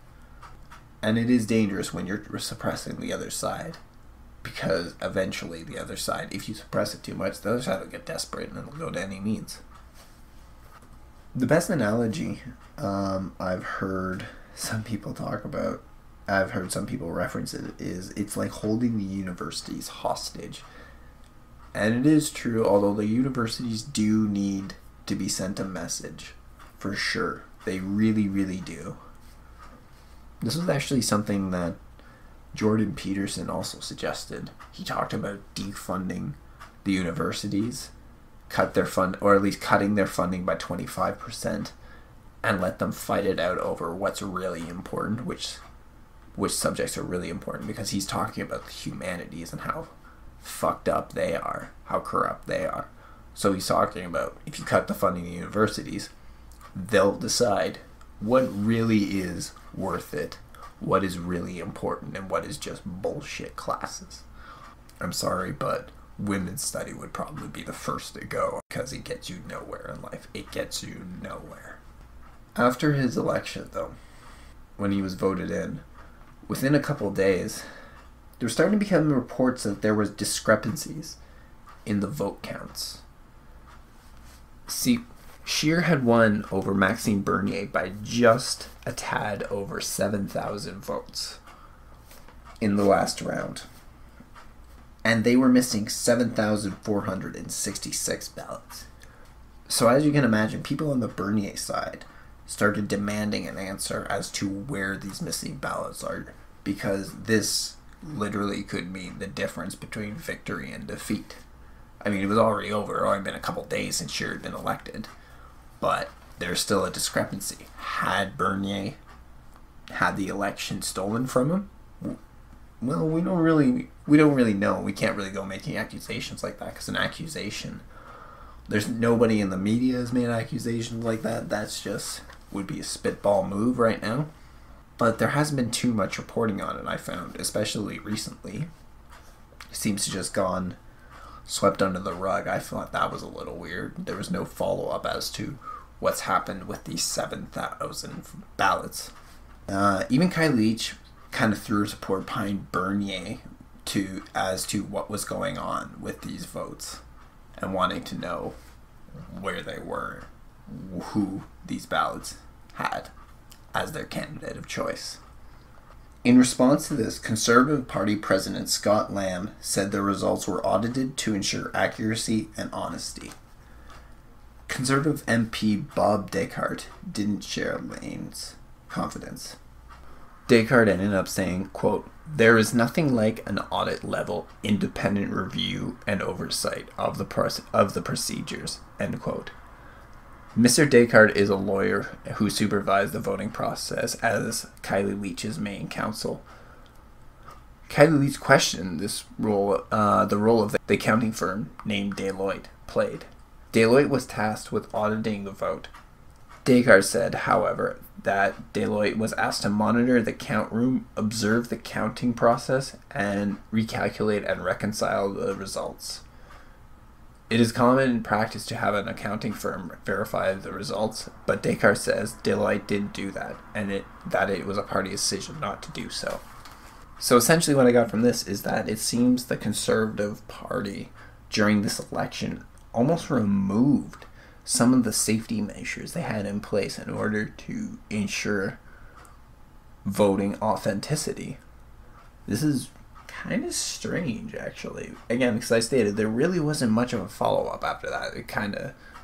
And it is dangerous when you're suppressing the other side, because eventually the other side, if you suppress it too much, the other side will get desperate and it'll go to any means. The best analogy I've heard some people talk about, I've heard some people reference it, is it's like holding the universities hostage. And it is true, although the universities do need to be sent a message, for sure. They really, really do. This was actually something that Jordan Peterson also suggested. He talked about defunding the universities, cut their fund, or at least cutting their funding by 25%, and let them fight it out over what's really important, which subjects are really important, because he's talking about the humanities and how fucked up they are, how corrupt they are. So he's talking about, if you cut the funding of the universities, they'll decide what really is worth it, what is really important, and what is just bullshit classes. I'm sorry, but women's study would probably be the first to go, because it gets you nowhere in life. It gets you nowhere. After his election, though, when he was voted in, within a couple of days, there were starting to become reports that there was discrepancies in the vote counts. See, Scheer had won over Maxime Bernier by just a tad over 7,000 votes in the last round. And they were missing 7,466 ballots. So as you can imagine, people on the Bernier side started demanding an answer as to where these missing ballots are, because this literally could mean the difference between victory and defeat. I mean, it was already over. It had only been a couple days since Scheer had been elected. But there's still a discrepancy. Had Bernier had the election stolen from him? Well, we don't really know. We can't really go making accusations like that, because an accusation, there's nobody in the media has made accusations like that. That's just would be a spitball move right now. But there hasn't been too much reporting on it, I found, especially recently. It seems to just gone swept under the rug. I thought that was a little weird. There was no follow-up as to what's happened with these 7,000 ballots. Even Kai Leach kind of threw support behind Bernier as to what was going on with these votes and wanting to know where they were, who these ballots had as their candidate of choice. In response to this, Conservative Party President Scott Lamb said the results were audited to ensure accuracy and honesty. Conservative MP Bob Descartes didn't share Lane's confidence. Descartes ended up saying, quote, "There is nothing like an audit-level independent review and oversight of the procedures," end quote. Mr. Descartes is a lawyer who supervised the voting process as Kylie Leach's main counsel. Kylie Leach questioned this role, the role of the accounting firm named Deloitte played. Deloitte was tasked with auditing the vote. Descartes said, however, that Deloitte was asked to monitor the count room, observe the counting process, and recalculate and reconcile the results. It is common in practice to have an accounting firm verify the results, but Descartes says Deloitte didn't do that, and that it was a party decision not to do so. So essentially what I got from this is that it seems the Conservative Party during this election almost removed some of the safety measures they had in place in order to ensure voting authenticity. This is kind of strange, actually. Again, because I stated, there really wasn't much of a follow-up after that.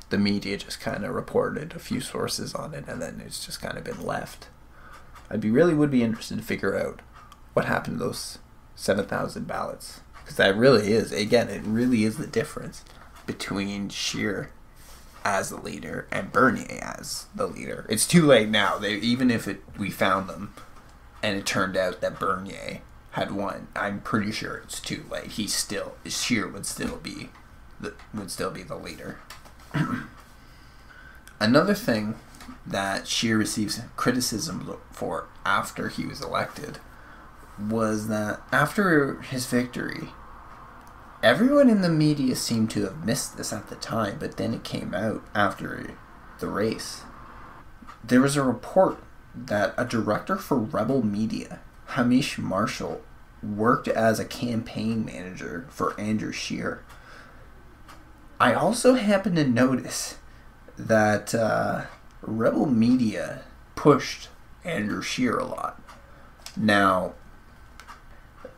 The media just kind of reported a few sources on it, and then it's just kind of been left. Would be interested to figure out what happened to those 7,000 ballots. Because that really is, again, it really is the difference between Scheer as the leader and Bernier as the leader. It's too late now. Even if we found them and it turned out that Bernier had won, I'm pretty sure it's too late. Scheer would still be the leader. Another thing that Scheer receives criticism for after he was elected was that after his victory, everyone in the media seemed to have missed this at the time, but then it came out after the race. There was a report that a director for Rebel Media, Hamish Marshall, worked as a campaign manager for Andrew Scheer. I also happened to notice that Rebel Media pushed Andrew Scheer a lot. Now,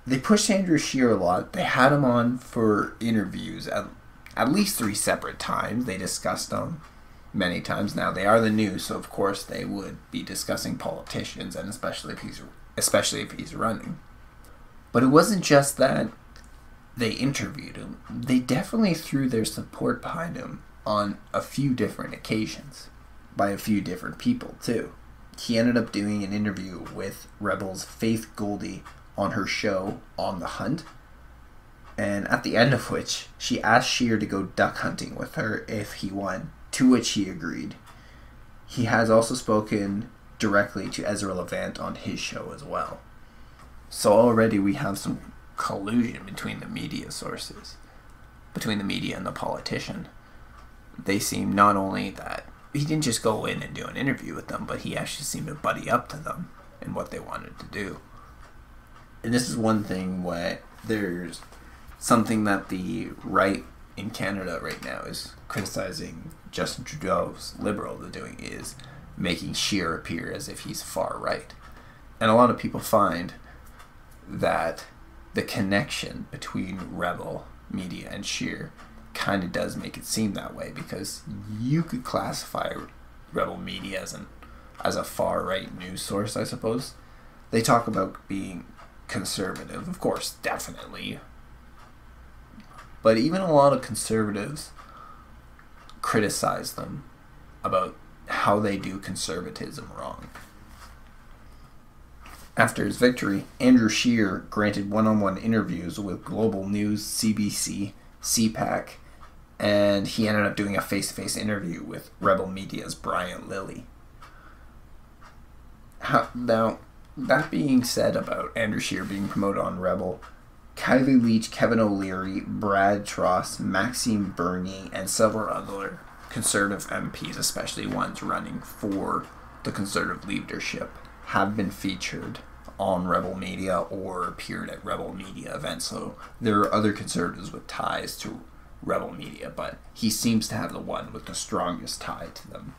they pushed Andrew Scheer a lot. They had him on for interviews at least 3 separate times. They discussed them many times. Now, they are the news, so of course they would be discussing politicians, and especially if he's running. But it wasn't just that they interviewed him. They definitely threw their support behind him on a few different occasions by a few different people, too. He ended up doing an interview with Rebel's Faith Goldie on her show On the Hunt, and at the end of which she asked Scheer to go duck hunting with her if he won, to which he agreed. He has also spoken directly to Ezra Levant on his show as well. So already we have some collusion between the media sources, between the media and the politician. They seem not only that he didn't just go in and do an interview with them, but he actually seemed to buddy up to them in what they wanted to do. And this is one thing where there's something that the right in Canada right now is criticizing Justin Trudeau's Liberal doing, is making Scheer appear as if he's far right. And a lot of people find that the connection between Rebel Media and Scheer kind of does make it seem that way, because you could classify Rebel Media as a far right news source, I suppose. They talk about being conservative, of course, definitely. But even a lot of conservatives criticize them about how they do conservatism wrong. After his victory, Andrew Scheer granted one-on-one interviews with Global News, CPC, CPAC, and he ended up doing a face-to-face interview with Rebel Media's Brian Lilly. Now, that being said about Andrew Scheer being promoted on Rebel, Kylie Leach, Kevin O'Leary, Brad Tross, Maxime Bernier, and several other Conservative MPs, especially ones running for the Conservative leadership, have been featured on Rebel Media or appeared at Rebel Media events. So there are other conservatives with ties to Rebel Media, but he seems to have the one with the strongest tie to them.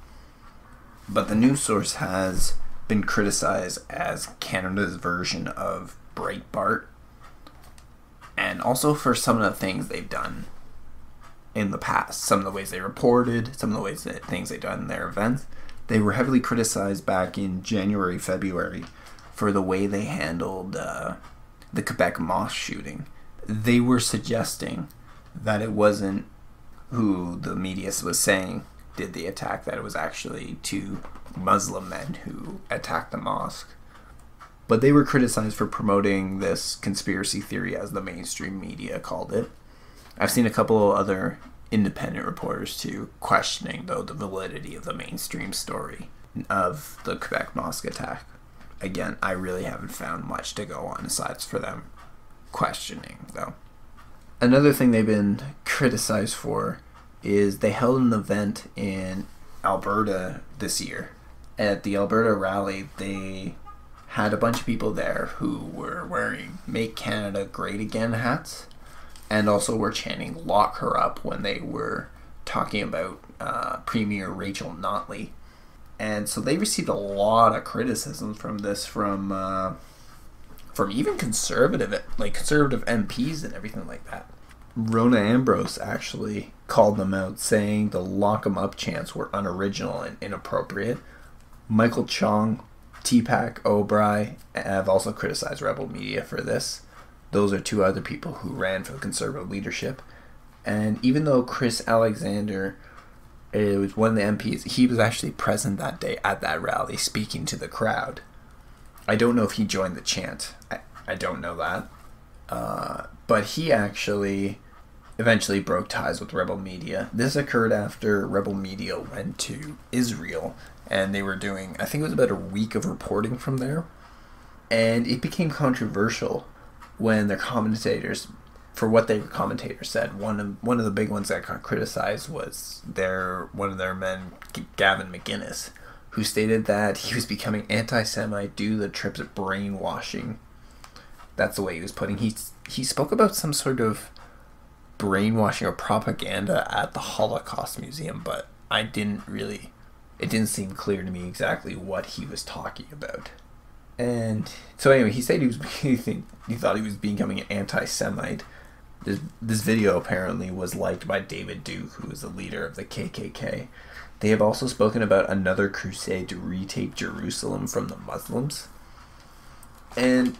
But the news source has been criticized as Canada's version of Breitbart, and also for some of the things they've done in the past. Some of the ways they reported, some of the ways that things they've done in their events. They were heavily criticized back in January, February for the way they handled the Quebec mosque shooting. They were suggesting that it wasn't who the media was saying did the attack, that it was actually two Muslim men who attacked the mosque. But they were criticized for promoting this conspiracy theory, as the mainstream media called it. I've seen a couple of other independent reporters too questioning, though, the validity of the mainstream story of the Quebec mosque attack. Again, I really haven't found much to go on aside for them questioning, though. Another thing they've been criticized for is they held an event in Alberta this year. At the Alberta rally, they had a bunch of people there who were wearing Make Canada Great Again hats, and also were chanting "Lock her up" when they were talking about Premier Rachel Notley. And so they received a lot of criticism from this, from even conservative MPs and everything like that. Rona Ambrose actually called them out, saying the "lock 'em up" chants were unoriginal and inappropriate. Michael Chong, T-Pac O'Brien have also criticized Rebel Media for this. Those are two other people who ran for the Conservative leadership. And even though Chris Alexander was one of the MPs, he was actually present that day at that rally speaking to the crowd. I don't know if he joined the chant. I don't know that. But he actually eventually broke ties with Rebel Media. This occurred after Rebel Media went to Israel, and they were doing, I think it was about a week of reporting from there. And it became controversial when their commentators, for what their commentators said. One of the big ones that got criticized was one of their men, Gavin McGuinness, who stated that he was becoming anti-Semite due to the trip's brainwashing. That's the way he was putting. He spoke about some sort of brainwashing or propaganda at the Holocaust Museum, but it didn't seem clear to me exactly what he was talking about. And so anyway, he said he thought he was becoming an anti-Semite. This video apparently was liked by David Duke, who is the leader of the KKK. They have also spoken about another crusade to retake Jerusalem from the Muslims. And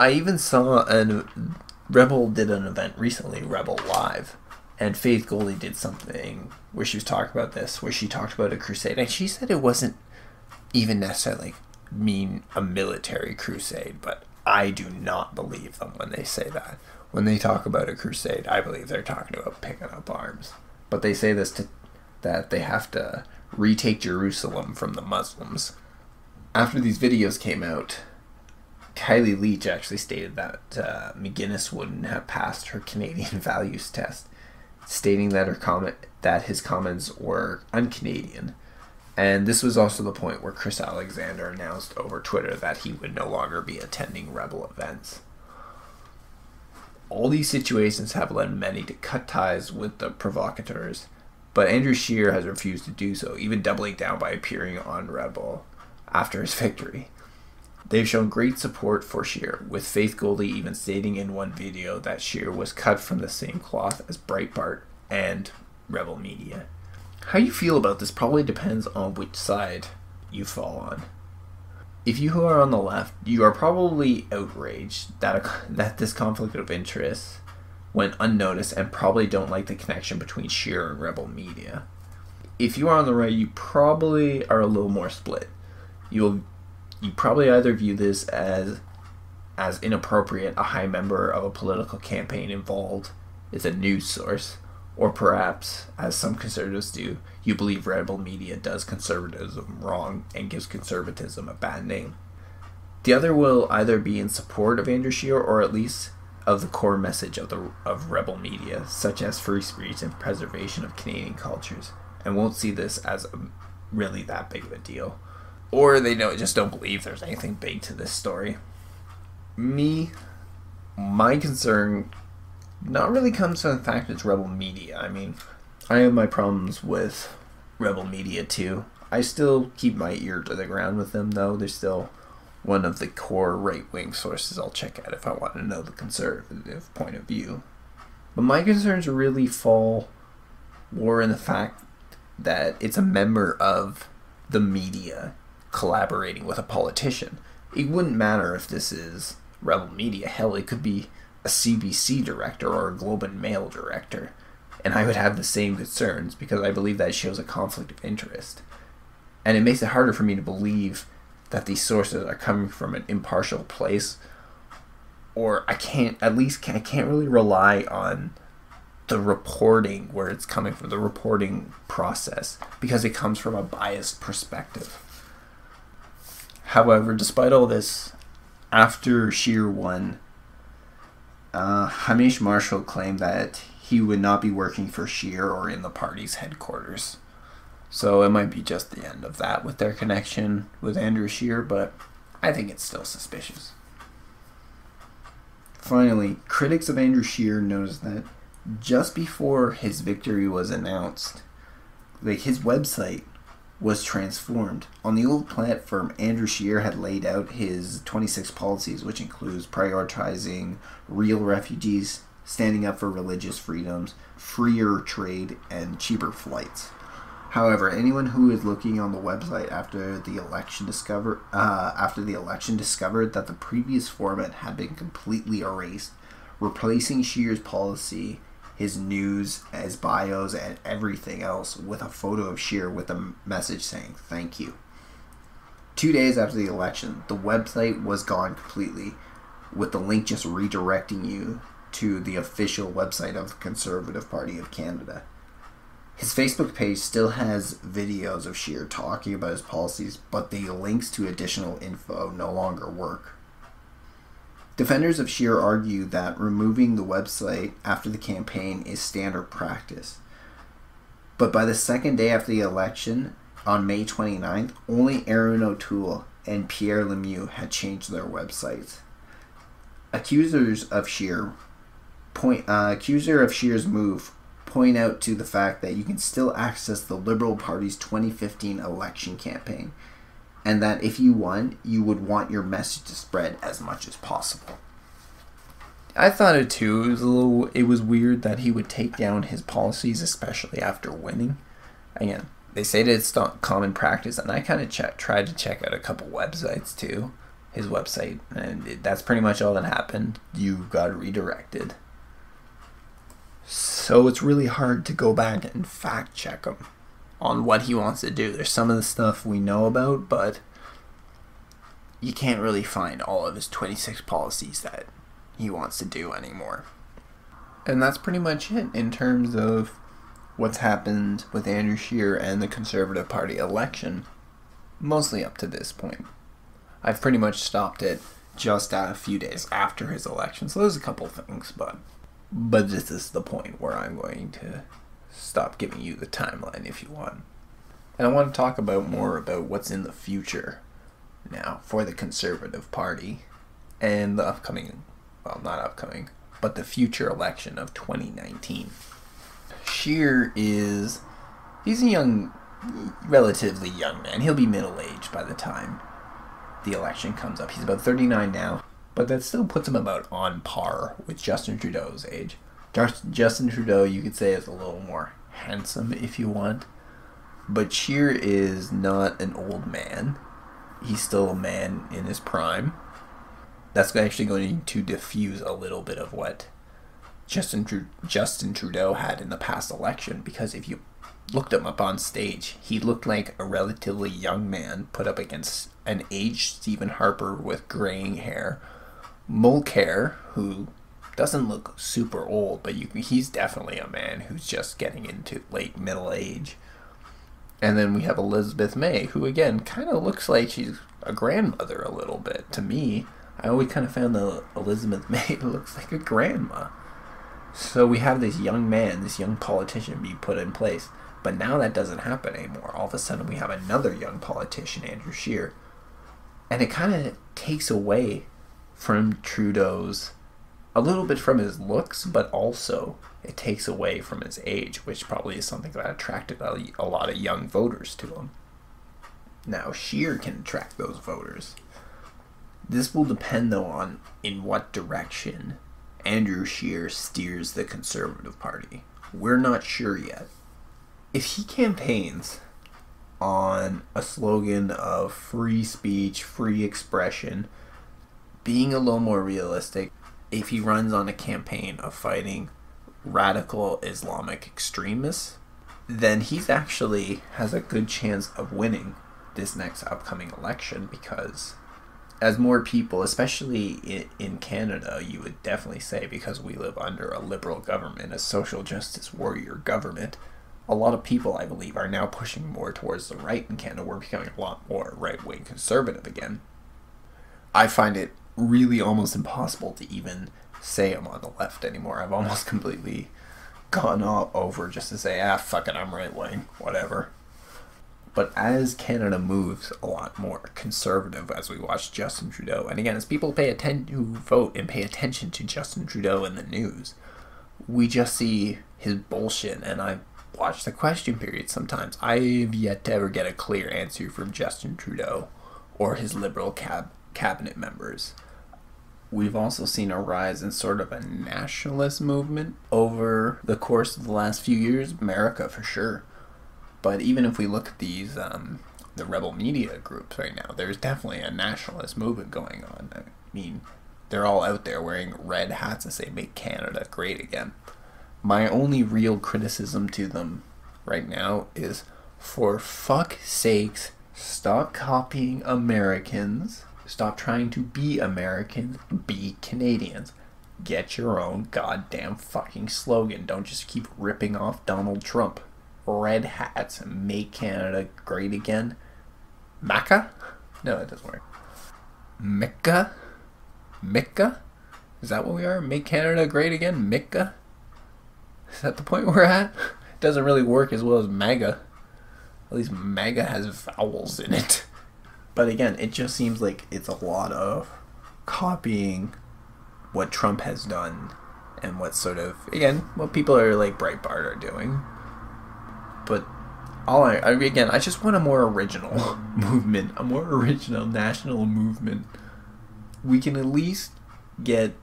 I even saw Rebel did an event recently, Rebel Live, and Faith Goldie did something where she was talking about this, where she talked about a crusade, and she said it wasn't even necessarily mean a military crusade, but I do not believe them when they say that. When they talk about a crusade, I believe they're talking about picking up arms. But they say this that they have to retake Jerusalem from the Muslims. After these videos came out, Kylie Leach actually stated that McGuinness wouldn't have passed her Canadian values test, stating that his comments were un-Canadian. And this was also the point where Chris Alexander announced over Twitter that he would no longer be attending Rebel events. All these situations have led many to cut ties with the provocateurs, but Andrew Scheer has refused to do so, even doubling down by appearing on Rebel after his victory. They've shown great support for Scheer, with Faith Goldie even stating in one video that Scheer was cut from the same cloth as Breitbart and Rebel Media. How you feel about this probably depends on which side you fall on. If you are on the left, you are probably outraged that this conflict of interest went unnoticed and probably don't like the connection between Scheer and Rebel Media. If you are on the right, you probably are a little more split. You probably either view this as inappropriate a high member of a political campaign involved is a news source, or perhaps, as some conservatives do, you believe Rebel Media does conservatism wrong and gives conservatism a bad name. The other will either be in support of Andrew Scheer or at least of the core message of Rebel Media, such as free speech and preservation of Canadian cultures, and won't see this as really that big of a deal. or they just don't believe there's anything big to this story. My concern not really comes from the fact it's rebel media. I mean, I have my problems with rebel media too. I still keep my ear to the ground with them, though. They're still one of the core right-wing sources I'll check out if I want to know the conservative point of view. But my concerns really fall more in the fact that it's a member of the media collaborating with a politician. It wouldn't matter if this is rebel media. Hell, it could be a CPC director or a Globe and Mail director. And I would have the same concerns because I believe that shows a conflict of interest. And it makes it harder for me to believe that these sources are coming from an impartial place, or I can't really rely on the reporting where it's coming from, the reporting process, because it comes from a biased perspective. However, despite all this, after Scheer won, Hamish Marshall claimed that he would not be working for Scheer or in the party's headquarters. So it might be just the end of that with their connection with Andrew Scheer, but I think it's still suspicious. Finally, critics of Andrew Scheer noticed that just before his victory was announced, his website was transformed. On the old platform, Andrew Scheer had laid out his 26 policies, which includes prioritizing real refugees, standing up for religious freedoms, freer trade, and cheaper flights. However, anyone who is looking on the website after the election discovered that the previous format had been completely erased, replacing Scheer's policy, his news, his bios, and everything else with a photo of Scheer with a message saying "Thank you." 2 days after the election, the website was gone completely, with the link just redirecting you to the official website of the Conservative Party of Canada. His Facebook page still has videos of Scheer talking about his policies, but the links to additional info no longer work. Defenders of Scheer argue that removing the website after the campaign is standard practice. But by the second day after the election, on May 29th, only Erin O'Toole and Pierre Lemieux had changed their websites. Accusers of Scheer's move point out to the fact that you can still access the Liberal Party's 2015 election campaign, and that if you won, you would want your message to spread as much as possible. I thought it too. It was weird that he would take down his policies, especially after winning. Again, they say that it's not common practice, and I kind of tried to check out a couple websites too, his website, and that's pretty much all that happened. You got redirected. So it's really hard to go back and fact check him on what he wants to do. There's some of the stuff we know about, but you can't really find all of his 26 policies that he wants to do anymore. And that's pretty much it in terms of what's happened with Andrew Scheer and the Conservative Party election, mostly up to this point. I've pretty much stopped it just a few days after his election, so there's a couple things, but this is the point where I'm going to stop giving you the timeline if you want. And I want to talk more about what's in the future now for the Conservative Party and the the future election of 2019. Scheer he's a relatively young man. He'll be middle-aged by the time the election comes up. He's about 39 now. But that still puts him about on par with Justin Trudeau's age. Justin Trudeau, you could say, is a little more handsome if you want. But Scheer is not an old man. He's still a man in his prime. That's actually going to diffuse a little bit of what Justin Trudeau had in the past election. Because if you looked him up on stage, he looked like a relatively young man put up against an aged Stephen Harper with graying hair. Mulcair, who doesn't look super old, but he's definitely a man who's just getting into late middle age. And then we have Elizabeth May, who again kind of looks like she's a grandmother a little bit. To me, I always kind of found that Elizabeth May looks like a grandma. So we have this young man, this young politician be put in place. But now that doesn't happen anymore. All of a sudden we have another young politician, Andrew Scheer. And it kind of takes away from Trudeau's, a little bit from his looks, but also it takes away from his age, which probably is something that attracted a lot of young voters to him. Now, Scheer can attract those voters. This will depend, though, on in what direction Andrew Scheer steers the Conservative Party. We're not sure yet. If he campaigns on a slogan of free speech, free expression, being a little more realistic, if he runs on a campaign of fighting radical Islamic extremists, then he's actually has a good chance of winning this next upcoming election, because as more people, especially in Canada, you would definitely say, because we live under a liberal government, a social justice warrior government, a lot of people, I believe, are now pushing more towards the right in Canada. We're becoming a lot more right-wing conservative again. I find it really almost impossible to even say I'm on the left anymore. I've almost completely gone all over just to say, fuck it, I'm right-wing, whatever. But as Canada moves a lot more conservative, as we watch Justin Trudeau, and again, as people who vote and pay attention to Justin Trudeau in the news, we just see his bullshit, and I watch the question period sometimes. I've yet to ever get a clear answer from Justin Trudeau or his Liberal cabinet members. We've also seen a rise in sort of a nationalist movement over the course of the last few years. America, for sure. But even if we look at these, the rebel media groups right now, there's definitely a nationalist movement going on. I mean, they're all out there wearing red hats that say, "Make Canada Great Again." My only real criticism to them right now is, for fuck's sakes, stop copying Americans. Stop trying to be Americans. Be Canadians. Get your own goddamn fucking slogan. Don't just keep ripping off Donald Trump. Red hats and make Canada great again. Maca? No, it doesn't work. Micca? Micca? Is that what we are? Make Canada great again? Micca? Is that the point we're at? It doesn't really work as well as MAGA. At least MAGA has vowels in it. But again, it just seems like it's a lot of copying what Trump has done and what sort of, again, what people are like Breitbart are doing. But I just want a more original movement, a more original national movement. We can at least get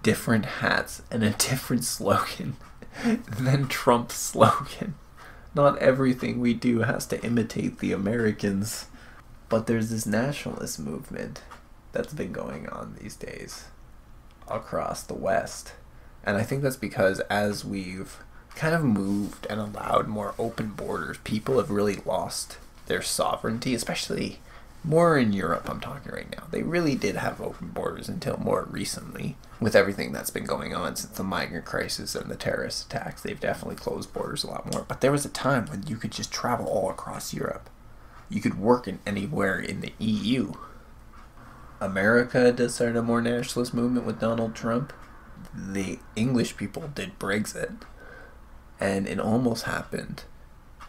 different hats and a different slogan than Trump's slogan. Not everything we do has to imitate the Americans. But there's this nationalist movement that's been going on these days across the West. And I think that's because as we've kind of moved and allowed more open borders, people have really lost their sovereignty, especially more in Europe, I'm talking right now. They really did have open borders until more recently. With everything that's been going on since the migrant crisis and the terrorist attacks, they've definitely closed borders a lot more. But there was a time when you could just travel all across Europe. You could work in anywhere in the EU. America did start a more nationalist movement with Donald Trump. The English people did Brexit. And it almost happened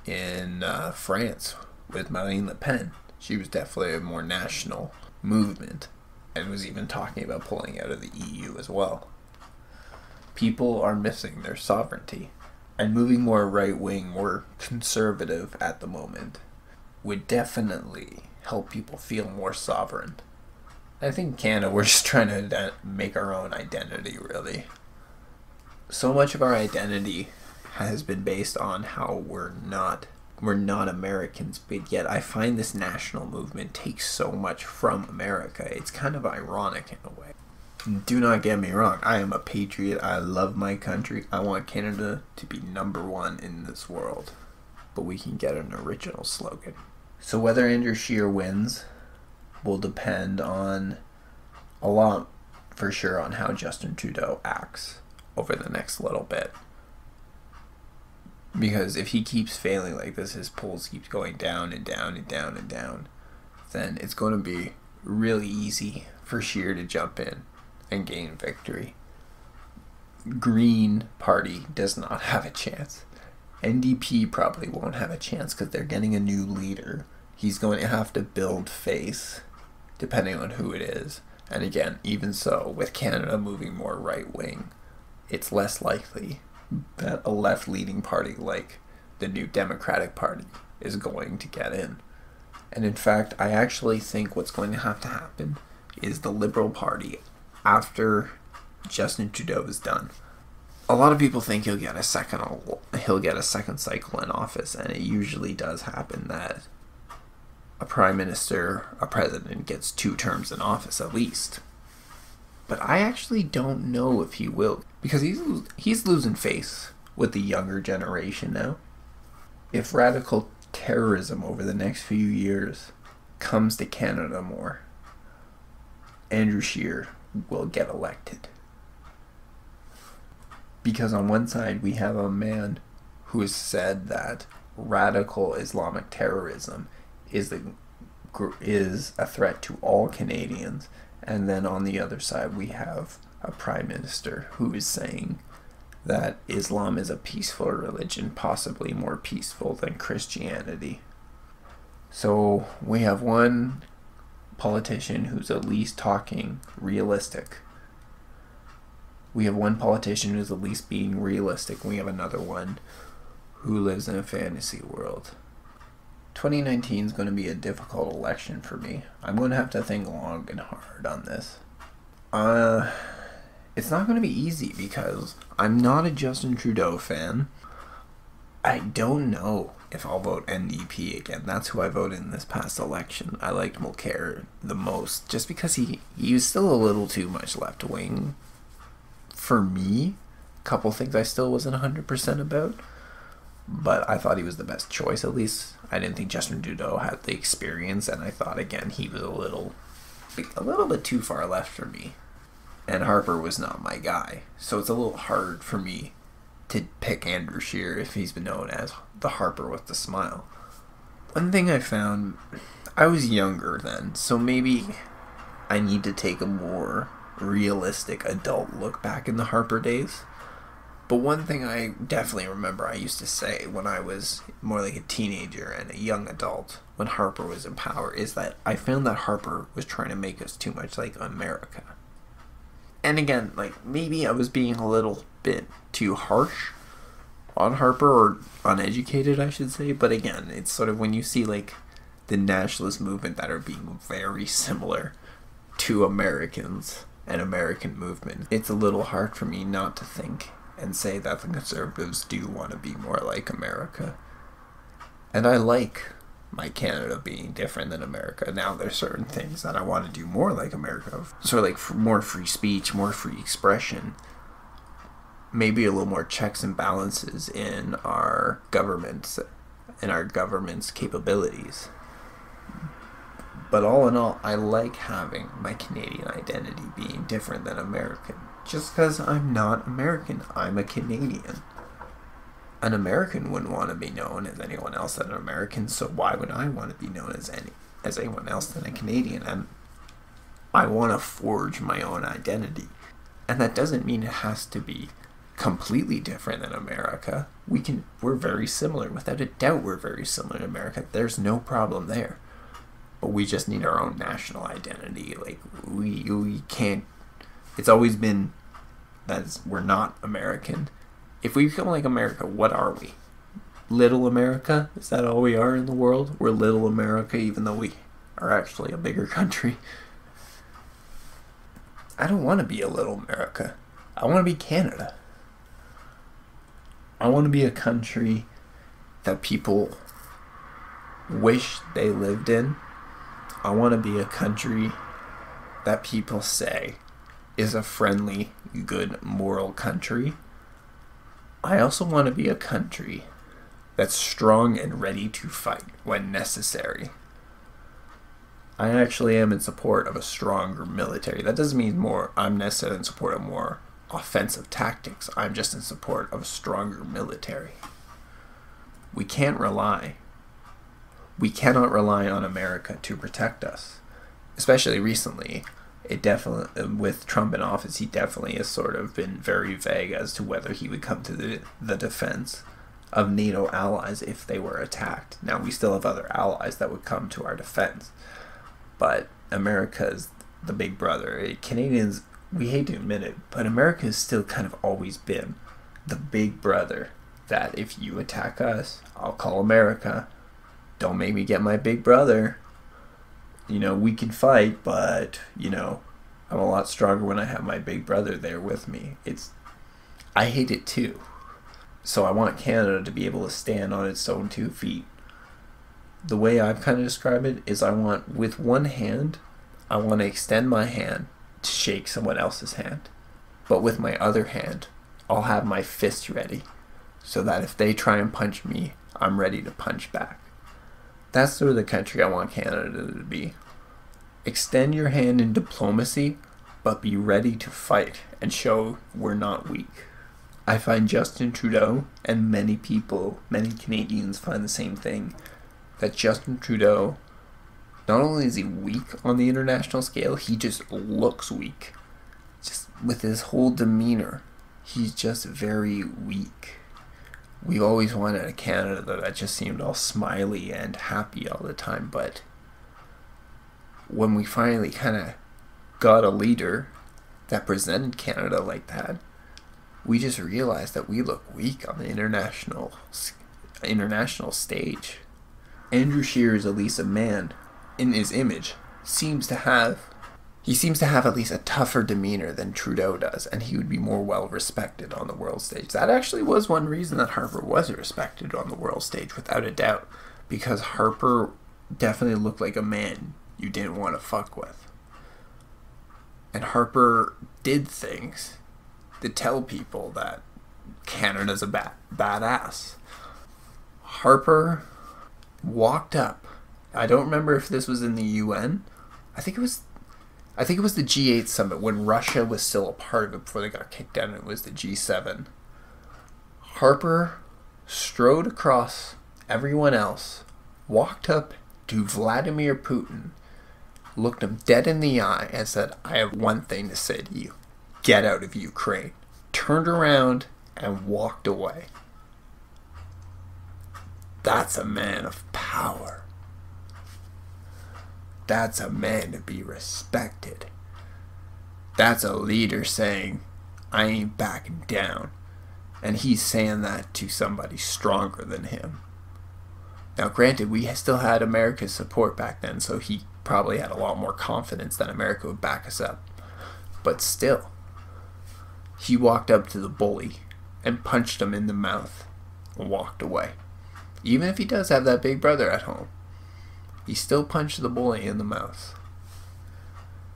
in France with Marine Le Pen. She was definitely a more national movement and was even talking about pulling out of the EU as well. People are missing their sovereignty and moving more right-wing, more conservative at the moment would definitely help people feel more sovereign. I think in Canada, we're just trying to make our own identity, really. So much of our identity has been based on how we're not Americans, but yet I find this national movement takes so much from America. It's kind of ironic in a way. Do not get me wrong, I am a patriot. I love my country. I want Canada to be #1 in this world. But we can get an original slogan. So whether Andrew Scheer wins will depend on a lot, for sure, on how Justin Trudeau acts over the next little bit. Because if he keeps failing like this, his polls keep going down and down and down and down, then it's going to be really easy for Scheer to jump in and gain victory. Green Party does not have a chance. NDP probably won't have a chance because they're getting a new leader. He's going to have to build face, depending on who it is. And again, even so, with Canada moving more right-wing, it's less likely that a left-leaning party like the New Democratic Party is going to get in. And in fact, I actually think what's going to happen is the Liberal Party, after Justin Trudeau is done. A lot of people think he'll get a second cycle in office, and it usually does happen that a prime minister, a president, gets 2 terms in office at least. But I actually don't know if he will, because he's losing face with the younger generation now. If radical terrorism over the next few years comes to Canada more, Andrew Scheer will get elected. Because on one side we have a man who has said that radical Islamic terrorism is a threat to all Canadians, and then on the other side we have a prime minister who is saying that Islam is a peaceful religion, possibly more peaceful than Christianity. So we have one politician who's at least talking realistic. We have one politician who's at least being realistic. We have another one who lives in a fantasy world. 2019 is going to be a difficult election for me. I'm going to have to think long and hard on this. It's not going to be easy because I'm not a Justin Trudeau fan. I don't know if I'll vote NDP again. That's who I voted in this past election. I liked Mulcair the most just because he was still a little too much left wing for me. A couple things I still wasn't 100% about, but I thought he was the best choice. At least I didn't think Justin Trudeau had the experience, and I thought again he was a little bit too far left for me. And Harper was not my guy, so it's a little hard for me to pick Andrew Scheer if he's been known as the Harper with the smile. One thing I found, I was younger then, so maybe I need to take a more realistic adult look back in the Harper days. But one thing I definitely remember I used to say when I was more like a teenager and a young adult, when Harper was in power, is that I found that Harper was trying to make us too much like America. And again, like, maybe I was being a little bit too harsh on Harper, or uneducated, I should say. But again, it's sort of when you see, like, the nationalist movement that are being very similar to Americans and American movement, it's a little hard for me not to think and say that the Conservatives do want to be more like America. And I like my Canada being different than America. Now there's certain things that I want to do more like America. So like more free speech, more free expression, maybe a little more checks and balances in our government's capabilities. But all in all, I like having my Canadian identity being different than American. Just because I'm not American, I'm a Canadian. An American wouldn't want to be known as anyone else than an American, so why would I want to be known as anyone else than a Canadian? And I want to forge my own identity. And that doesn't mean it has to be completely different than America. We're very similar. Without a doubt, we're very similar to America. There's no problem there. But we just need our own national identity. Like, we can't... It's always been that we're not American. If we become like America, what are we? Little America? Is that all we are in the world? We're little America, even though we are actually a bigger country. I don't want to be a little America. I want to be Canada. I want to be a country that people wish they lived in. I want to be a country that people say is a friendly, good, moral country. I also want to be a country that's strong and ready to fight when necessary. I actually am in support of a stronger military. That doesn't mean I'm necessarily in support of more offensive tactics. I'm just in support of a stronger military. We cannot rely on America to protect us. Especially recently, it definitely, with Trump in office, he definitely has sort of been very vague as to whether he would come to the defense of NATO allies if they were attacked. Now, we still have other allies that would come to our defense, but America's the big brother. Canadians, we hate to admit it, but America has still kind of always been the big brother, that if you attack us, I'll call America. Don't make me get my big brother. You know, we can fight, but, you know, I'm a lot stronger when I have my big brother there with me. I hate it too. So I want Canada to be able to stand on its own 2 feet. The way I've kind of described it is with one hand, I want to extend my hand to shake someone else's hand. But with my other hand, I'll have my fist ready, so that if they try and punch me, I'm ready to punch back. That's sort of the country I want Canada to be. Extend your hand in diplomacy, but be ready to fight and show we're not weak. I find Justin Trudeau, and many people, many Canadians find the same thing, that Justin Trudeau, not only is he weak on the international scale, he just looks weak. Just with his whole demeanor, he's just very weak. We've always wanted a Canada that just seemed all smiley and happy all the time, but when we finally kind of got a leader that presented Canada like that, we just realized that we look weak on the international stage. Andrew Scheer is at least a man, in his image, seems to have at least a tougher demeanor than Trudeau does, and he would be more well respected on the world stage. That actually was one reason that Harper was respected on the world stage, without a doubt, because Harper definitely looked like a man you didn't want to fuck with. And Harper did things to tell people that Canada's a badass. Harper walked up. I don't remember if this was in the UN. I think it was the G8 summit when Russia was still a part of it before they got kicked out, and it was the G7. Harper strode across everyone else, walked up to Vladimir Putin, looked him dead in the eye, and said, "I have one thing to say to you. Get out of Ukraine." Turned around and walked away. That's a man of power. That's a man to be respected. That's a leader saying, "I ain't backing down." And he's saying that to somebody stronger than him. Now, granted, we still had America's support back then, so he probably had a lot more confidence that America would back us up. But still, he walked up to the bully and punched him in the mouth and walked away. Even if he does have that big brother at home, he still punched the bully in the mouth.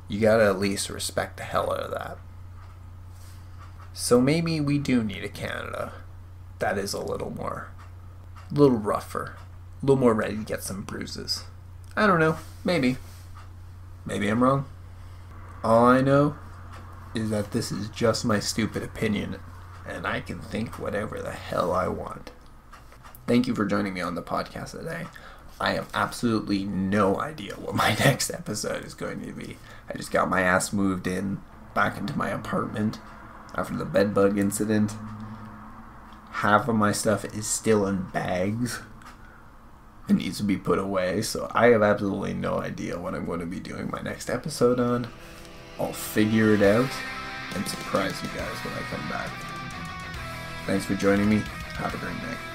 You gotta at least respect the hell out of that. So maybe we do need a Canada that is a little rougher, a little more ready to get some bruises. I don't know, maybe. Maybe I'm wrong. All I know is that this is just my stupid opinion, and I can think whatever the hell I want. Thank you for joining me on the podcast today. I have absolutely no idea what my next episode is going to be. I just got my ass moved back into my apartment after the bedbug incident. Half of my stuff is still in bags. It needs to be put away, so I have absolutely no idea what I'm going to be doing my next episode on. I'll figure it out and surprise you guys when I come back. Thanks for joining me. Have a great night.